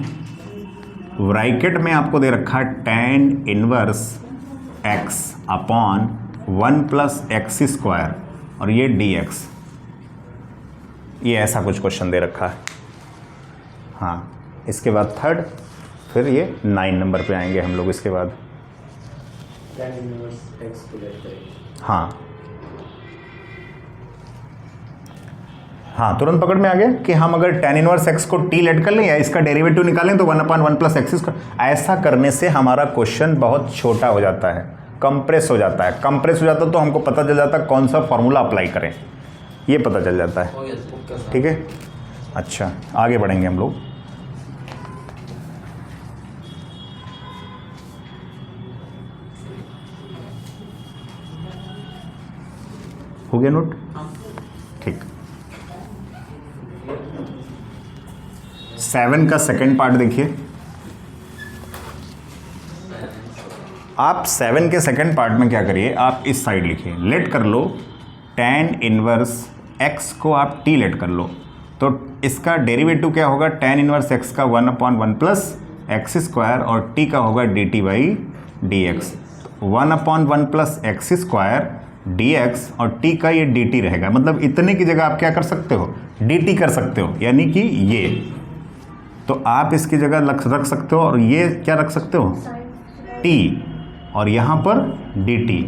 ब्रैकेट में आपको दे रखा है tan inverse x upon 1 plus x square और ये dx। ये ऐसा कुछ क्वेश्चन दे रखा है। हाँ, इसके बाद थर्ड, फिर ये 9 नंबर पे आएंगे हम लोग इसके बाद। हाँ हाँ, तुरंत पकड़ में आ गया कि हम अगर tan इनवर्स x को t लेट कर लें या इसका डेरिवेटिव निकालें तो 1/1 प्लस एक्स स्क्वायर। ऐसा करने से हमारा क्वेश्चन बहुत छोटा हो जाता है, कंप्रेस हो जाता है। कंप्रेस हो जाता है तो हमको पता चल जाता है कौन सा फॉर्मूला अप्लाई करें, ये पता चल जाता है। ठीक है, अच्छा, आगे बढ़ेंगे हम लोग। हो गया नोट? ठीक। 7 का सेकंड पार्ट देखिए। आप 7 के सेकंड पार्ट में क्या करिए, आप इस साइड लिखिए, लेट कर लो tan इनवर्स x को आप t लेट कर लो, तो इसका डेरिवेटिव क्या होगा, tan इनवर्स x का 1/1 प्लस एक्स स्क्वायर और t का होगा dt by D x. 1/1 plus x square D x और t का ये dt रहेगा, मतलब इतने की जगह आप क्या कर सकते हो, dt कर सकते हो, यानी कि ये, तो आप इसकी जगह रख सकते हो और ये क्या रख सकते हो, t, और यहाँ पर dt।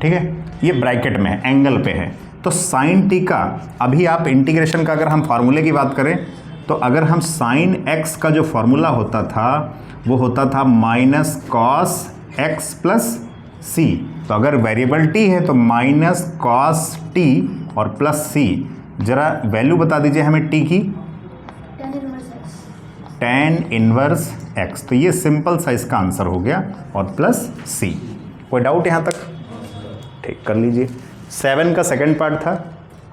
ठीक है, ये ब्रैकेट में है, एंगल पे है। तो साइन t का, अभी आप इंटीग्रेशन का अगर हम फार्मूले की बात करें तो अगर हम साइन x का जो फार्मूला होता था वो होता था माइनस कॉस x प्लस सी। तो अगर वेरिएबल t है तो माइनस कॉस t और प्लस c। जरा वैल्यू बता दीजिए हमें t की, tan इनवर्स x। तो ये सिंपल सा इसका आंसर हो गया, और प्लस c। कोई डाउट यहाँ तक? ठीक, कर लीजिए। 7 का सेकंड पार्ट था,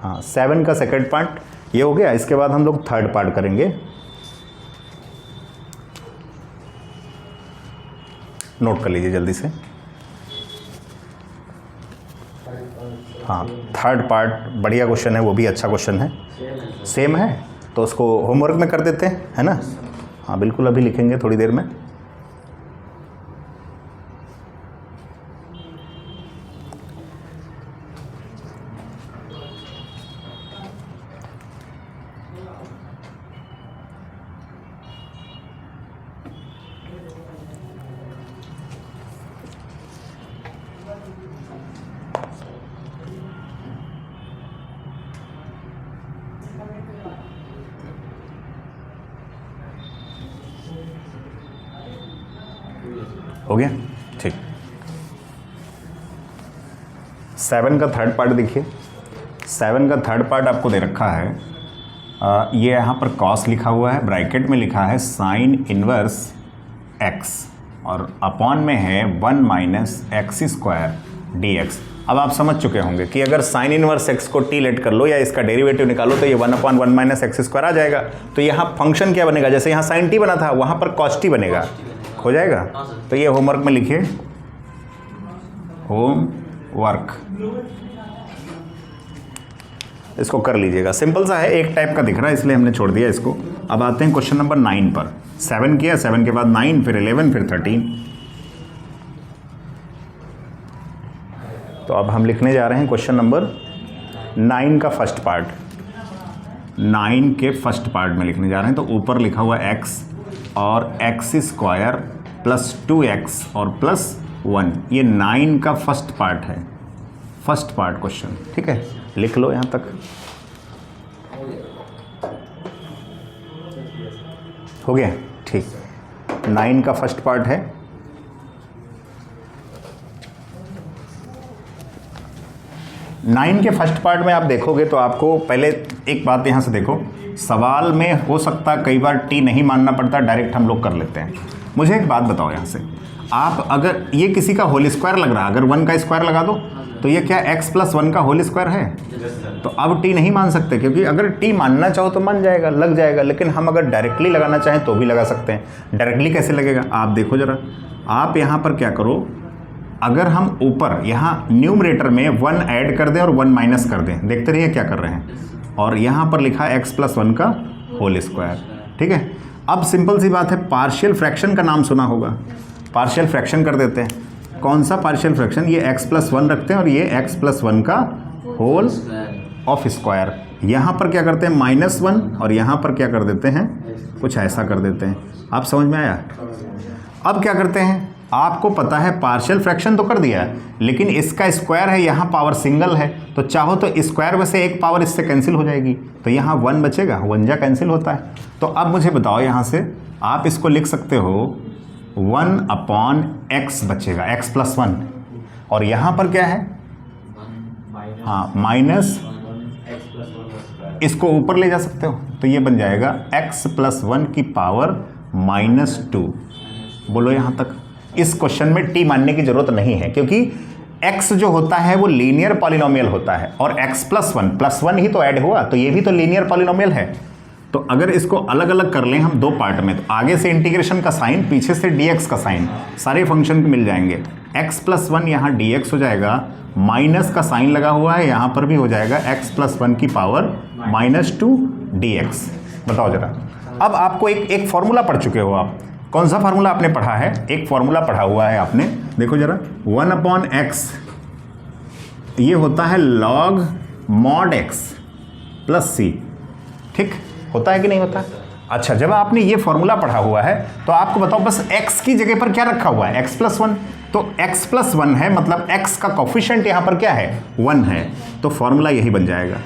हाँ 7 का सेकंड पार्ट ये हो गया। इसके बाद हम लोग थर्ड पार्ट करेंगे। नोट कर लीजिए जल्दी से। हाँ, थर्ड पार्ट बढ़िया क्वेश्चन है, वो भी अच्छा क्वेश्चन है। सेम है तो उसको होमवर्क में कर देते हैं, है ना? हाँ बिल्कुल, अभी लिखेंगे थोड़ी देर में। हो गया? ठीक। 7 का थर्ड पार्ट देखिए। 7 का थर्ड पार्ट आपको दे रखा है, ये यहाँ पर कॉस लिखा हुआ है, ब्रैकेट में लिखा है साइन इनवर्स x, और अपॉन में है 1 minus x square D x. अब आप समझ चुके होंगे कि अगर साइन इनवर्स x को t लेट कर लो या इसका डेरिवेटिव निकालो तो ये 1/1 माइनस एक्स स्क्वायर आ जाएगा। तो यहाँ फंक्शन क्या बनेगा, जैसे यहाँ साइन t बना था वहाँ पर कॉस t बनेगा, हो जाएगा। तो ये होमवर्क में लिखिए, होमवर्क, इसको कर लीजिएगा। सिंपल सा है, एक टाइप का दिख रहा है इसलिए हमने छोड़ दिया इसको। अब आते हैं क्वेश्चन नंबर 9 पर। 7 किया, 7 के बाद 9, फिर 11, फिर 13। तो अब हम लिखने जा रहे हैं क्वेश्चन नंबर 9 का फर्स्ट पार्ट। 9 के फर्स्ट पार्ट में लिखने जा रहे हैं। तो ऊपर लिखा हुआ x और एक्स स्क्वायर प्लस 2x और प्लस 1, ये 9 का फर्स्ट पार्ट है, फर्स्ट पार्ट क्वेश्चन। ठीक है, लिख लो यहाँ तक। हो गया? ठीक, 9 का फर्स्ट पार्ट है। नाइन के फर्स्ट पार्ट में आप देखोगे तो आपको पहले एक बात यहाँ से देखो, सवाल में हो सकता कई बार टी नहीं मानना पड़ता, डायरेक्ट हम लोग कर लेते हैं। मुझे एक बात बताओ यहाँ से, आप अगर ये किसी का होल स्क्वायर लग रहा है, अगर 1 का स्क्वायर लगा दो तो ये क्या x प्लस 1 का होल स्क्वायर है? तो अब टी नहीं मान सकते, क्योंकि अगर टी मानना चाहो तो मान जाएगा, लग जाएगा, लेकिन हम अगर डायरेक्टली लगाना चाहें तो भी लगा सकते हैं। डायरेक्टली कैसे लगेगा आप देखो ज़रा। आप यहाँ पर क्या करो, अगर हम ऊपर यहाँ न्यूमरेटर में 1 ऐड कर दें और 1 माइनस कर दें, देखते रहिए क्या कर रहे हैं। और यहाँ पर लिखा है x प्लस 1 का होल स्क्वायर। ठीक है, अब सिंपल सी बात है, पार्शियल फ्रैक्शन का नाम सुना होगा, पार्शियल फ्रैक्शन कर देते हैं। कौन सा पार्शियल फ्रैक्शन? ये x प्लस 1 रखते हैं और ये x प्लस 1 का होल ऑफ स्क्वायर। यहाँ पर क्या करते हैं, -1, और यहाँ पर क्या कर देते हैं, कुछ ऐसा कर देते हैं। आप समझ में आया? अब क्या करते हैं, आपको पता है पार्शियल फ्रैक्शन तो कर दिया है, लेकिन इसका स्क्वायर है, यहाँ पावर सिंगल है, तो चाहो तो स्क्वायर में से एक पावर इससे कैंसिल हो जाएगी, तो यहाँ 1 बचेगा, 1 जा कैंसिल होता है। तो अब मुझे बताओ, यहाँ से आप इसको लिख सकते हो 1/x बचेगा, x प्लस 1, और यहाँ पर क्या है, हाँ माइनस इसको ऊपर ले जा सकते हो, तो ये बन जाएगा x प्लस 1 की पावर -2। बोलो यहाँ तक। इस क्वेश्चन में t मानने की जरूरत नहीं है, क्योंकि x जो होता है वो लीनियर पॉलिनोमियल होता है, और x प्लस वन ही तो ऐड हुआ, तो ये भी तो लीनियर पॉलिनोमियल है। तो अगर इसको अलग अलग कर लें हम दो पार्ट में, तो आगे से इंटीग्रेशन का साइन, पीछे से dx का साइन, सारे फंक्शन मिल जाएंगे। x प्लस 1 यहाँ dx हो जाएगा, माइनस का साइन लगा हुआ है, यहाँ पर भी हो जाएगा x प्लस 1 की पावर -2 dx। बताओ जरा। अब आपको एक फॉर्मूला पढ़ चुके हो आप। कौन सा फार्मूला आपने पढ़ा है? एक फॉर्मूला पढ़ा हुआ है आपने, देखो जरा। 1/x ये होता है log mod x plus c, ठीक होता है कि नहीं होता? अच्छा, जब आपने ये फॉर्मूला पढ़ा हुआ है तो आपको बताओ बस x की जगह पर क्या रखा हुआ है? x plus 1। तो x प्लस 1 है, मतलब x का कोफिशिएंट यहाँ पर क्या है? 1 है, तो फॉर्मूला यही बन जाएगा,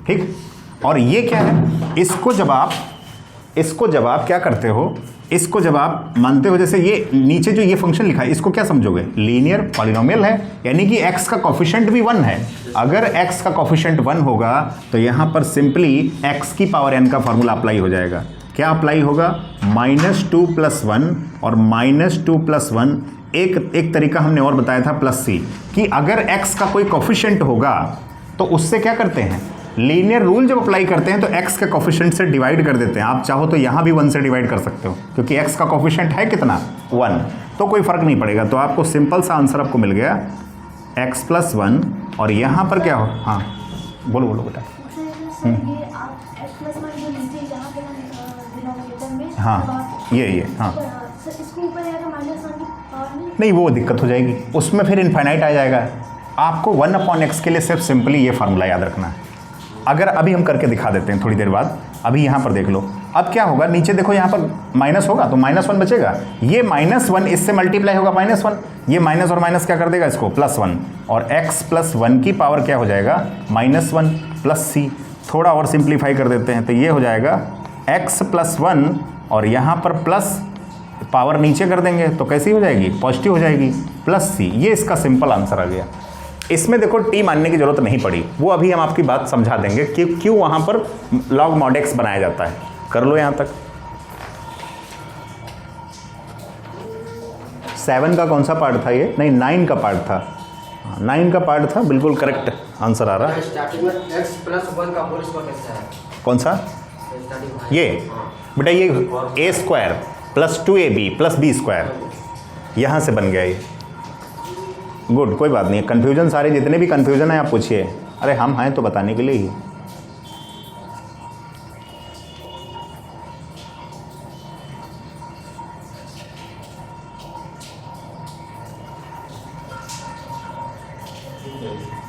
ठीक। और ये क्या है? इसको जब आप क्या करते हो, इसको जब आप मानते हो, जैसे ये नीचे जो ये फंक्शन लिखा है, इसको क्या समझोगे? लीनियर पॉलिनोमियल है, यानी कि x का कोफिशिएंट भी 1 है। अगर x का कोफिशिएंट 1 होगा तो यहाँ पर सिंपली x की पावर n का फॉर्मूला अप्लाई हो जाएगा। क्या अप्लाई होगा? -2 प्लस 1, और -2 प्लस 1 एक तरीका हमने और बताया था प्लस c, कि अगर x का कोई कोफिशिएंट होगा तो उससे क्या करते हैं? लीनियर रूल जब अप्लाई करते हैं तो x के कोफिशिएंट से डिवाइड कर देते हैं। आप चाहो तो यहाँ भी 1 से डिवाइड कर सकते हो, क्योंकि x का कोफिशिएंट है कितना? 1, तो कोई फर्क नहीं पड़ेगा। तो आपको सिंपल सा आंसर आपको मिल गया x प्लस 1, और यहाँ पर क्या हो? हाँ बोलो बेटा। हाँ ये हाँ, नहीं वो दिक्कत हो जाएगी, उसमें फिर इनफाइनाइट आ जाएगा। आपको 1/x के लिए सिर्फ सिंपली ये फार्मूला याद रखना है। अगर अभी हम करके दिखा देते हैं थोड़ी देर बाद, अभी यहाँ पर देख लो। अब क्या होगा? नीचे देखो, यहाँ पर माइनस होगा तो -1 बचेगा, ये -1 इससे मल्टीप्लाई होगा -1, ये माइनस और माइनस क्या कर देगा इसको? +1, और x प्लस 1 की पावर क्या हो जाएगा? -1 प्लस c। थोड़ा और सिंप्लीफाई कर देते हैं तो ये हो जाएगा x प्लस 1, और यहाँ पर प्लस पावर नीचे कर देंगे तो कैसी हो जाएगी? पॉजिटिव हो जाएगी, +c। ये इसका सिंपल आंसर आ गया। इसमें देखो t मानने की जरूरत नहीं पड़ी, वो अभी हम आपकी बात समझा देंगे कि क्यों वहाँ पर log mod x बनाया जाता है। कर लो यहाँ तक। 7 का कौन सा पार्ट था ये? नहीं 9 का पार्ट था, 9 का पार्ट था, बिल्कुल करेक्ट आंसर आ रहा है। स्टार्टिंग में x प्लस 1 का होल स्क्वायर कैसा है? कौन सा? ये बेटा ये a² plus 2ab plus b², यहाँ से बन गया ये। गुड, कोई बात नहीं है। कन्फ्यूजन सारे जितने भी कन्फ्यूजन है आप पूछिए, अरे हम हैं तो बताने के लिए ही।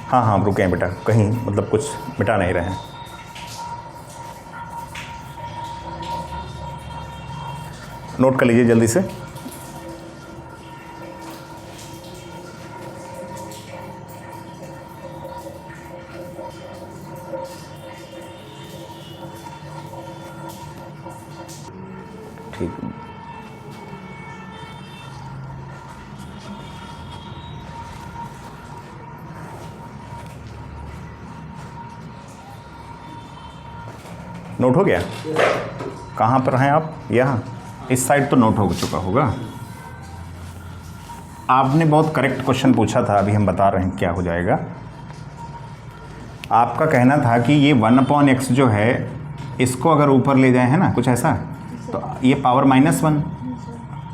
हाँ हाँ रुके हैं बेटा, कहीं मतलब कुछ मिटा नहीं रहे हैं। नोट कर लीजिए जल्दी से। ठीक, नोट हो गया? कहाँ पर हैं आप? यहाँ इस साइड तो नोट हो चुका होगा। आपने बहुत करेक्ट क्वेश्चन पूछा था, अभी हम बता रहे हैं क्या हो जाएगा। आपका कहना था कि ये 1/x जो है इसको अगर ऊपर ले जाए, है ना कुछ ऐसा, तो ये पावर -1,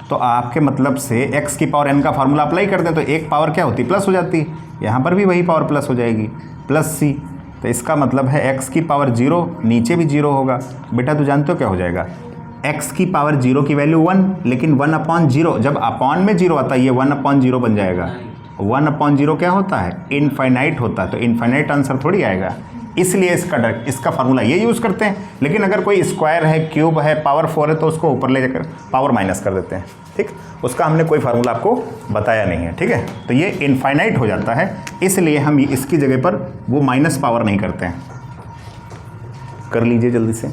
तो आपके मतलब से x की पावर n का फार्मूला अप्लाई कर दें तो एक पावर क्या होती? प्लस हो जाती। यहाँ पर भी वही पावर प्लस हो जाएगी, +c। तो इसका मतलब है x की पावर 0, नीचे भी 0 होगा। बेटा तो जानते हो क्या हो जाएगा? x की पावर 0 की वैल्यू 1, लेकिन 1/0 जब अपॉन में 0 आता है ये 1/0 बन जाएगा। 1/0 क्या होता है? इनफाइनाइट होता है, तो इनफाइनाइट आंसर थोड़ी आएगा, इसलिए इसका फार्मूला ये यूज़ करते हैं। लेकिन अगर कोई स्क्वायर है, क्यूब है, पावर 4 है तो उसको ऊपर ले जाकर पावर माइनस कर देते हैं, ठीक। उसका हमने कोई फार्मूला आपको बताया नहीं है, ठीक है। तो ये इनफाइनाइट हो जाता है, इसलिए हम इसकी जगह पर वो माइनस पावर नहीं करते हैं। कर लीजिए जल्दी से।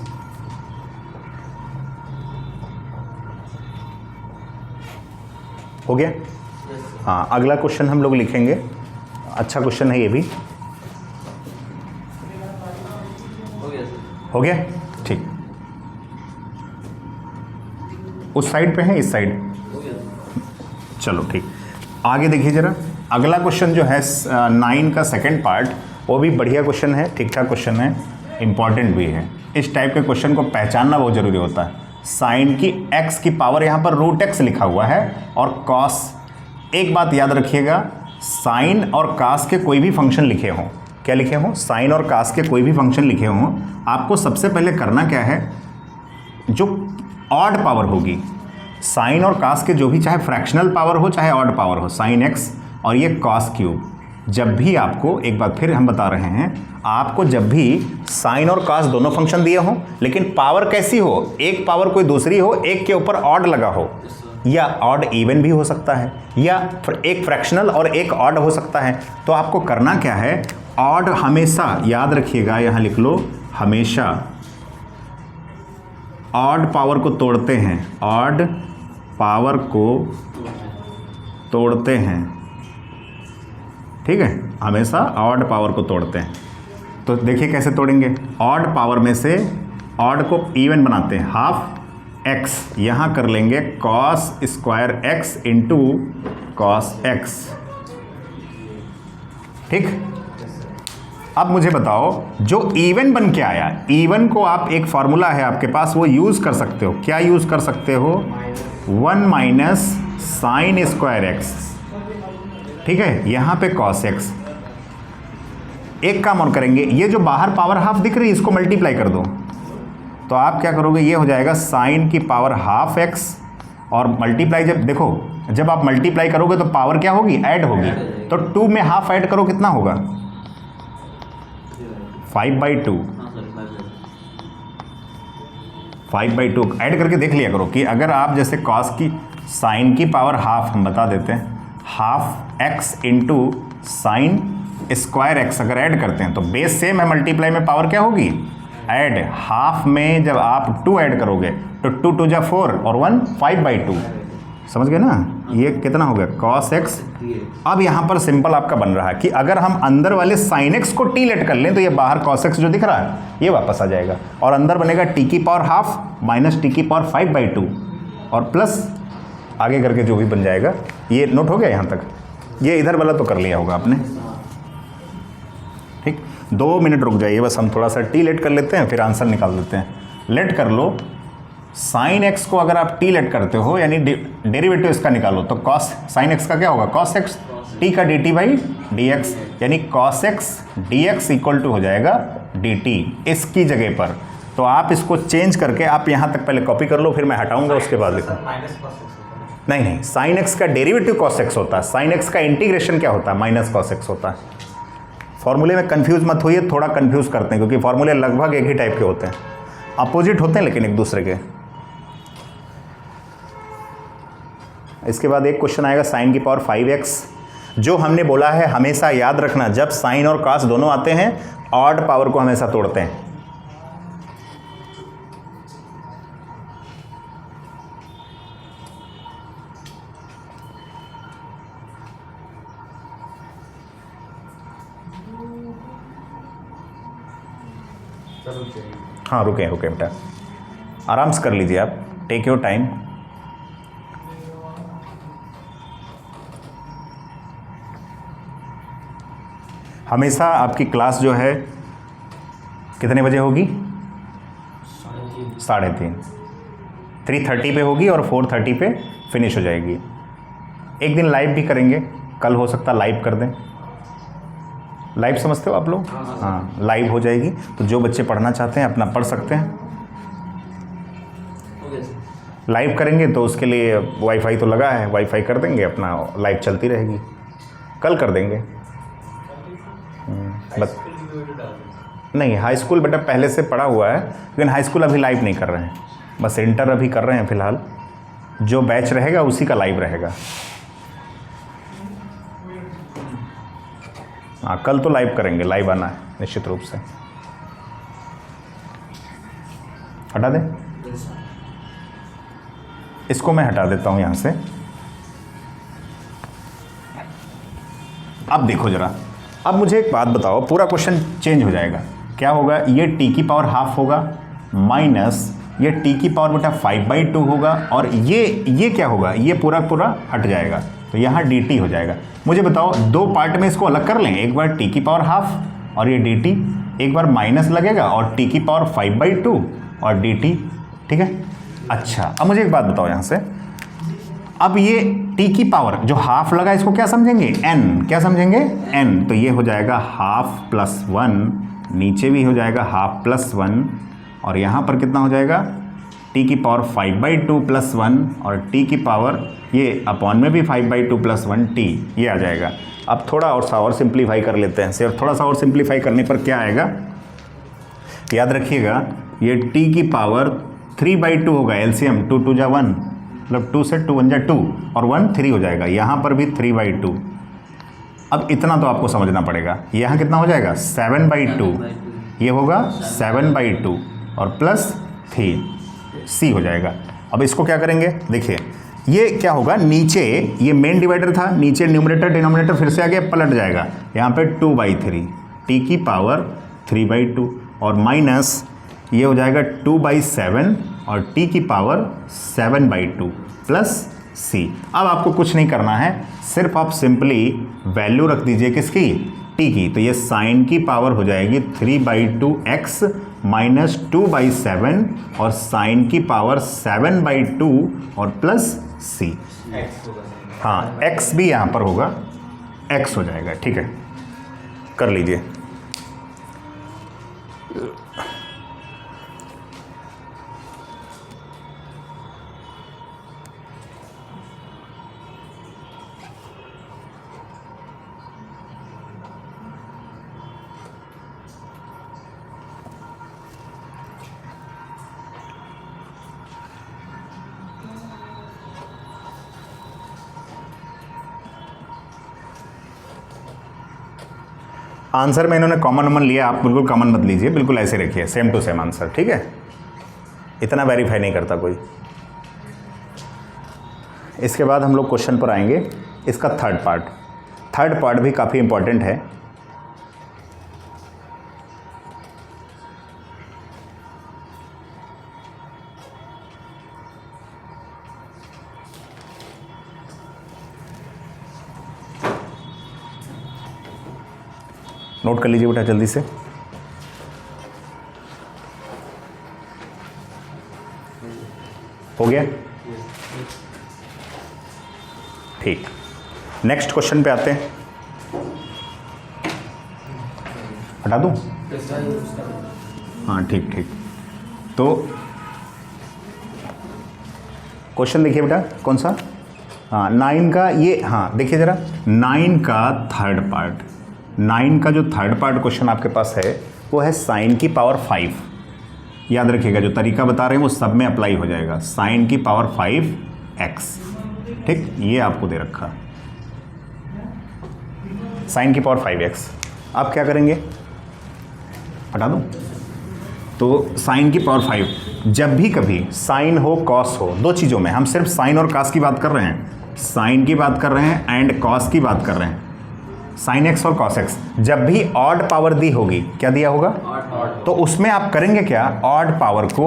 हो गया? हाँ, अगला क्वेश्चन हम लोग लिखेंगे। अच्छा क्वेश्चन है ये भी। हो गया? ठीक, उस साइड पे है, इस साइड? हो गया। चलो ठीक, आगे देखिए जरा। अगला क्वेश्चन जो है 9 का सेकंड पार्ट, वो भी बढ़िया क्वेश्चन है, ठीक ठाक क्वेश्चन है, इंपॉर्टेंट भी है। इस टाइप के क्वेश्चन को पहचानना बहुत ज़रूरी होता है। साइन की x की पावर, यहाँ पर √x लिखा हुआ है, और cos, एक बात याद रखिएगा, साइन और कास के कोई भी फंक्शन लिखे हों, क्या लिखे हों, साइन और कास के कोई भी फंक्शन लिखे हों, आपको सबसे पहले करना क्या है, जो ऑड पावर होगी, साइन और कास के जो भी, चाहे फ्रैक्शनल पावर हो चाहे ऑड पावर हो, साइन x और ये कॉस क्यूब, जब भी आपको, एक बार फिर हम बता रहे हैं, आपको जब भी साइन और कॉस दोनों फंक्शन दिए हों, लेकिन पावर कैसी हो, एक पावर कोई दूसरी हो, एक के ऊपर ऑड लगा हो, या ऑड इवन भी हो सकता है, या एक फ्रैक्शनल और एक ऑड हो सकता है, तो आपको करना क्या है, ऑड हमेशा, याद रखिएगा, यहाँ लिख लो, हमेशा ऑड पावर को तोड़ते हैं, ऑड पावर को तोड़ते हैं, ठीक है, हमेशा ऑड पावर को तोड़ते हैं। तो देखिए कैसे तोड़ेंगे, ऑड पावर में से ऑड को इवन बनाते हैं, हाफ एक्स, यहाँ कर लेंगे cos square x into cos x, ठीक। अब मुझे बताओ, जो इवन बन के आया, इवन को आप, एक फार्मूला है आपके पास, वो यूज़ कर सकते हो, क्या यूज़ कर सकते हो, 1 माइनस साइन स्क्वायर एक्स, ठीक है, यहाँ पे कॉस एक्स। एक काम और करेंगे, ये जो बाहर पावर हाफ दिख रही है, इसको मल्टीप्लाई कर दो, तो आप क्या करोगे, ये हो जाएगा साइन की पावर हाफ एक्स, और मल्टीप्लाई, जब देखो, जब आप मल्टीप्लाई करोगे तो पावर क्या होगी, ऐड होगी, तो 2 में हाफ ऐड करो, कितना होगा, 5/2, 5/2 ऐड करके देख लिया करो कि अगर आप जैसे कॉस की, साइन की पावर हाफ, हम बता देते हैं, half x into sine square x अगर ऐड करते हैं, तो बेस सेम है, मल्टीप्लाई में पावर क्या होगी, ऐड, हाफ में जब आप 2 ऐड करोगे तो 2 2 जा 4 और 1 5/2, समझ गए ना, ये कितना हो गया, cos x। अब यहाँ पर सिंपल आपका बन रहा है कि अगर हम अंदर वाले sin x को t लेट कर लें, तो ये बाहर cos x जो दिख रहा है ये वापस आ जाएगा, और अंदर बनेगा t की पावर हाफ माइनस t की पावर 5/2, और प्लस आगे करके जो भी बन जाएगा। ये नोट हो गया यहाँ तक, ये इधर वाला तो कर लिया होगा आपने, ठीक। 2 मिनट रुक जाइए बस, हम थोड़ा सा t लेट कर लेते हैं, फिर आंसर निकाल देते हैं। लेट कर लो, साइन एक्स को अगर आप टी लेट करते हो, यानी डेरिवेटिव इसका निकालो, तो कॉस साइन एक्स का क्या होगा, कॉस एक्स, टी का D T by D X, यानी cos x D x equal to हो जाएगा डी टी, इसकी जगह पर। तो आप इसको चेंज करके आप यहाँ तक पहले कॉपी कर लो, फिर मैं हटाऊंगा, उसके बाद लिखूँ। नहीं नहीं, साइन एक्स का डेरिवेटिव कॉस एक्स होता है, साइन एक्स का इंटीग्रेशन क्या होता है, माइनस कॉस एक्स होता है। फॉर्मूले में कंफ्यूज मत होइए, थोड़ा कंफ्यूज करते हैं, क्योंकि फॉर्मूले लगभग एक ही टाइप के होते हैं, अपोजिट होते हैं लेकिन एक दूसरे के। इसके बाद एक क्वेश्चन आएगा साइन की पावर 5x, जो हमने बोला है हमेशा याद रखना, जब साइन और कॉस दोनों आते हैं, ऑड पावर को हमेशा तोड़ते हैं। हाँ रुके बेटा, आराम से कर लीजिए आप, टेक योर टाइम। हमेशा आपकी क्लास जो है कितने बजे होगी, 3:30, 3:30 पे होगी और 4:30 पे फिनिश हो जाएगी। एक दिन लाइव भी करेंगे, कल हो सकता लाइव कर दें। लाइव समझते हो आप लोग, हाँ लाइव हो जाएगी, तो जो बच्चे पढ़ना चाहते हैं अपना पढ़ सकते हैं। लाइव करेंगे तो उसके लिए वाईफाई तो लगा है, वाईफाई कर देंगे, अपना लाइव चलती रहेगी, कल कर देंगे। बस नहीं, हाई स्कूल बेटा पहले से पढ़ा हुआ है, लेकिन हाई स्कूल अभी लाइव नहीं कर रहे हैं, बस इंटर अभी कर रहे हैं फ़िलहाल। जो बैच रहेगा उसी का लाइव रहेगा। हाँ कल तो लाइव करेंगे, लाइव आना है निश्चित रूप से। हटा दें इसको, मैं हटा देता हूँ यहाँ से। अब देखो ज़रा, अब मुझे एक बात बताओ, पूरा क्वेश्चन चेंज हो जाएगा। क्या होगा, ये टी की पावर हाफ होगा माइनस ये टी की पावर बेटा 5/2 होगा, और ये क्या होगा, ये पूरा पूरा हट जाएगा, तो यहाँ डी टी हो जाएगा। मुझे बताओ दो पार्ट में इसको अलग कर लें, एक बार टी की पावर हाफ और ये डी टी, एक बार माइनस लगेगा और टी की पावर 5/2 और डी टी, ठीक है। अच्छा अब मुझे एक बात बताओ यहाँ से, अब ये टी की पावर जो हाफ लगा इसको क्या समझेंगे, एन, क्या समझेंगे, एन, तो ये हो जाएगा हाफ प्लस 1, नीचे भी हो जाएगा हाफ प्लस 1, और यहाँ पर कितना हो जाएगा, टी की पावर 5/2 प्लस 1, और टी की पावर ये अपॉन में भी 5/2 प्लस 1 टी, ये आ जाएगा। अब थोड़ा और सिंप्लीफाई कर लेते हैं, सिर्फ थोड़ा सा और सिंप्लीफाई करने पर क्या आएगा, याद रखिएगा ये टी की पावर 3/2 होगा, एलसीएम 2 2 जा 1, मतलब 2 से 2 1 जा 2 और 1 3 हो जाएगा, यहाँ पर भी 3/2। अब इतना तो आपको समझना पड़ेगा, यहाँ कितना हो जाएगा 7/2, ये होगा 7/2 और प्लस 3 सी हो जाएगा। अब इसको क्या करेंगे, देखिए ये क्या होगा, नीचे ये मेन डिवाइडर था, नीचे न्यूमरेटर डिनोमिनेटर फिर से आगे पलट जाएगा, यहाँ पे 2/3 टी की पावर 3/2 और माइनस ये हो जाएगा 2/7 और टी की पावर 7/2 प्लस सी। अब आपको कुछ नहीं करना है, सिर्फ आप सिंपली वैल्यू रख दीजिए किसकी, टी की, तो ये साइन की पावर हो जाएगी 3/2x माइनस 2/7 और साइन की पावर 7/2 और प्लस सी। हाँ x भी यहाँ पर होगा, x हो जाएगा, ठीक है, कर लीजिए। आंसर में इन्होंने कॉमन लिया, आप बिल्कुल कॉमन मत लीजिए, बिल्कुल ऐसे रखिए, सेम टू सेम आंसर, ठीक है, इतना वेरीफाई नहीं करता कोई। इसके बाद हम लोग क्वेश्चन पर आएंगे, इसका थर्ड पार्ट भी काफ़ी इंपॉर्टेंट है। नोट कर लीजिए बेटा जल्दी से। हो गया, ठीक, नेक्स्ट क्वेश्चन पे आते हैं। हटा दूं, हाँ ठीक, तो क्वेश्चन देखिए बेटा, कौन सा, हाँ 9 का ये, हाँ देखिए ज़रा 9 का थर्ड पार्ट, 9 का जो थर्ड पार्ट क्वेश्चन आपके पास है वो है साइन की पावर 5। याद रखिएगा जो तरीका बता रहे हैं वो सब में अप्लाई हो जाएगा, साइन की पावर 5x, ठीक, ये आपको दे रखा साइन की पावर 5x। आप क्या करेंगे, हटा दूँ, तो साइन की पावर 5, जब भी कभी साइन हो कॉस हो, दो चीज़ों में, हम सिर्फ साइन और कॉस की बात कर रहे हैं, साइन की बात कर रहे हैं एंड कॉस की बात कर रहे हैं, साइन एक्स और कॉस एक्स, जब भी ऑड पावर दी होगी, क्या दिया होगा, तो उसमें आप करेंगे क्या, ऑड पावर को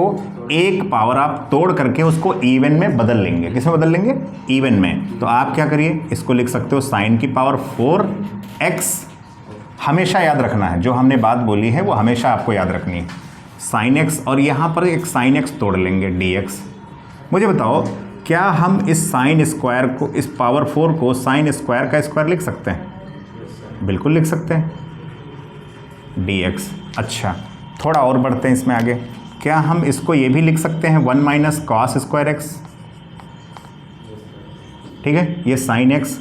एक पावर आप तोड़ करके उसको इवन में बदल लेंगे। किस में बदल लेंगे, इवन में। तो आप क्या करिए, इसको लिख सकते हो साइन की पावर 4x। हमेशा याद रखना है, जो हमने बात बोली है वो हमेशा आपको याद रखनी है, साइन एक्स, और यहाँ पर एक साइन एक्स तोड़ लेंगे dx। मुझे बताओ क्या हम इस साइन स्क्वायर को, इस पावर 4 को साइन स्क्वायर का स्क्वायर लिख सकते हैं, बिल्कुल लिख सकते हैं, dx। अच्छा थोड़ा और बढ़ते हैं इसमें आगे, क्या हम इसको ये भी लिख सकते हैं 1 माइनस कॉस स्क्वायर एक्स, ठीक है, ये साइन एक्स।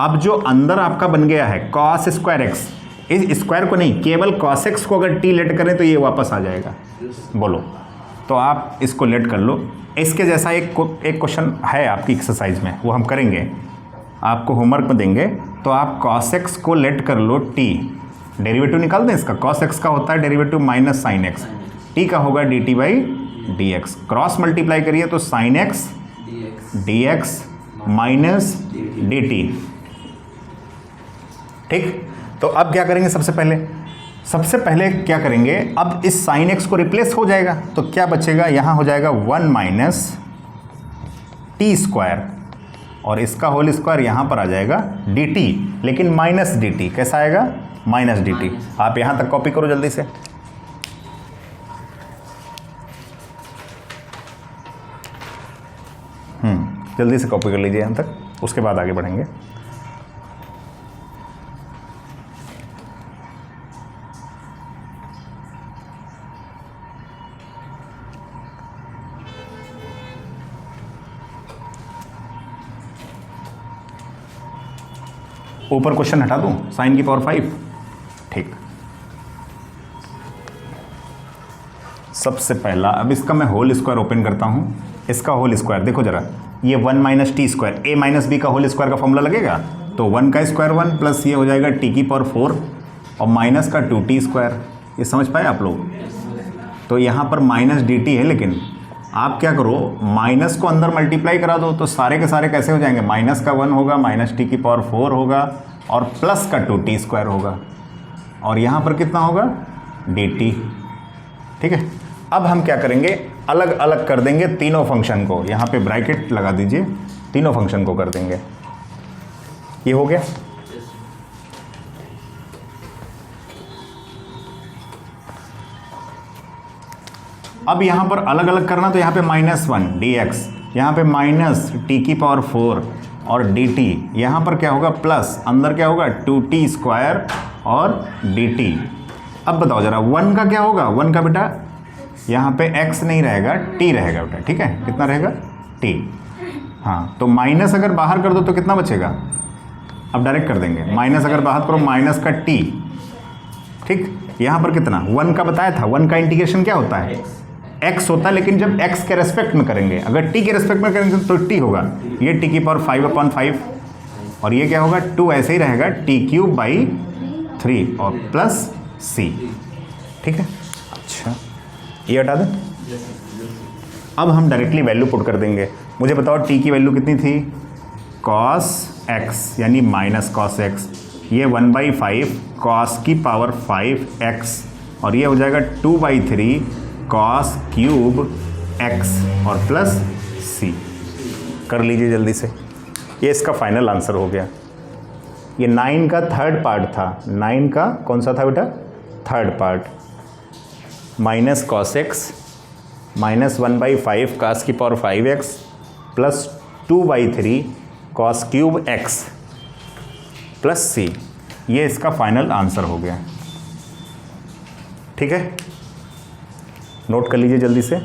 अब जो अंदर आपका बन गया है कॉस स्क्वायर एक्स, इस स्क्वायर को नहीं, केवल कॉस एक्स को अगर टी लेट करें तो ये वापस आ जाएगा, बोलो, तो आप इसको लेट कर लो। इसके जैसा एक क्वेश्चन है आपकी एक्सरसाइज में, वो हम करेंगे, आपको होमवर्क में देंगे, तो आप cos x को लेट कर लो t, डेरिवेटिव निकाल दें इसका, cos x का होता है derivative minus sine x, t का होगा dt बाई dx, क्रॉस मल्टीप्लाई करिए तो sine x dx minus dt, ठीक। तो अब क्या करेंगे, सबसे पहले सबसे पहले क्या करेंगे, अब इस साइन एक्स को रिप्लेस हो जाएगा तो क्या बचेगा, यहाँ हो जाएगा 1 माइनस टी स्क्वायर और इसका होल स्क्वायर यहाँ पर आ जाएगा डी टी, लेकिन माइनस डी टी। कैसा आएगा, माइनस डी टी। आप यहाँ तक कॉपी करो जल्दी से। जल्दी से कॉपी कर लीजिए यहाँ तक, उसके बाद आगे बढ़ेंगे। ऊपर क्वेश्चन हटा दूं, साइन की पावर 5। ठीक, सबसे पहला अब इसका मैं होल स्क्वायर ओपन करता हूं। इसका होल स्क्वायर देखो जरा, ये 1 माइनस टी स्क्वायर, ए माइनस बी का होल स्क्वायर का फॉर्मूला लगेगा तो 1 का स्क्वायर 1 प्लस ये हो जाएगा टी की पावर 4 और माइनस का 2t स्क्वायर। ये समझ पाए आप लोग? तो यहाँ पर माइनस डी टी है, लेकिन आप क्या करो, माइनस को अंदर मल्टीप्लाई करा दो तो सारे के सारे कैसे हो जाएंगे, माइनस का 1 होगा, माइनस टी की पावर 4 होगा और प्लस का 2t स्क्वायर होगा और यहाँ पर कितना होगा, dt। ठीक है, अब हम क्या करेंगे, अलग अलग कर देंगे तीनों फंक्शन को। यहाँ पे ब्रैकेट लगा दीजिए, तीनों फंक्शन को कर देंगे। ये हो गया। अब यहाँ पर अलग अलग करना तो यहाँ पे -1 dx, यहाँ पे माइनस टी की पावर 4 और dt, यहाँ पर क्या होगा प्लस, अंदर क्या होगा 2t स्क्वायर और dt। अब बताओ जरा 1 का क्या होगा, 1 का बेटा यहाँ पे x नहीं रहेगा, t रहेगा बेटा। ठीक है, कितना रहेगा, t। हाँ, तो माइनस अगर बाहर कर दो तो कितना बचेगा, अब डायरेक्ट कर देंगे, माइनस अगर बाहर करो माइनस का t। ठीक, यहाँ पर कितना, 1 का बताया था, 1 का इंटीग्रेशन क्या होता है, x होता है, लेकिन जब x के रेस्पेक्ट में करेंगे, अगर t के रेस्पेक्ट में करेंगे तो t होगा, ये t की पावर 5/5 और ये क्या होगा 2, ऐसे ही रहेगा t³/3 और प्लस c। ठीक है, अच्छा ये हटा दें। अब हम डायरेक्टली वैल्यू पुट कर देंगे। मुझे बताओ t की वैल्यू कितनी थी, cos x यानी माइनस cos x, ये 1/5 cos की पावर 5x और ये हो जाएगा 2/3 cos क्यूब x और प्लस c। कर लीजिए जल्दी से, ये इसका फाइनल आंसर हो गया। ये 9 का थर्ड पार्ट था, 9 का कौन सा था बेटा, third part, minus cos x minus 1/5 cos की power 5x plus 2/3 cos cube x plus c। ये इसका फाइनल आंसर हो गया। ठीक है, नोट कर लीजिए जल्दी से।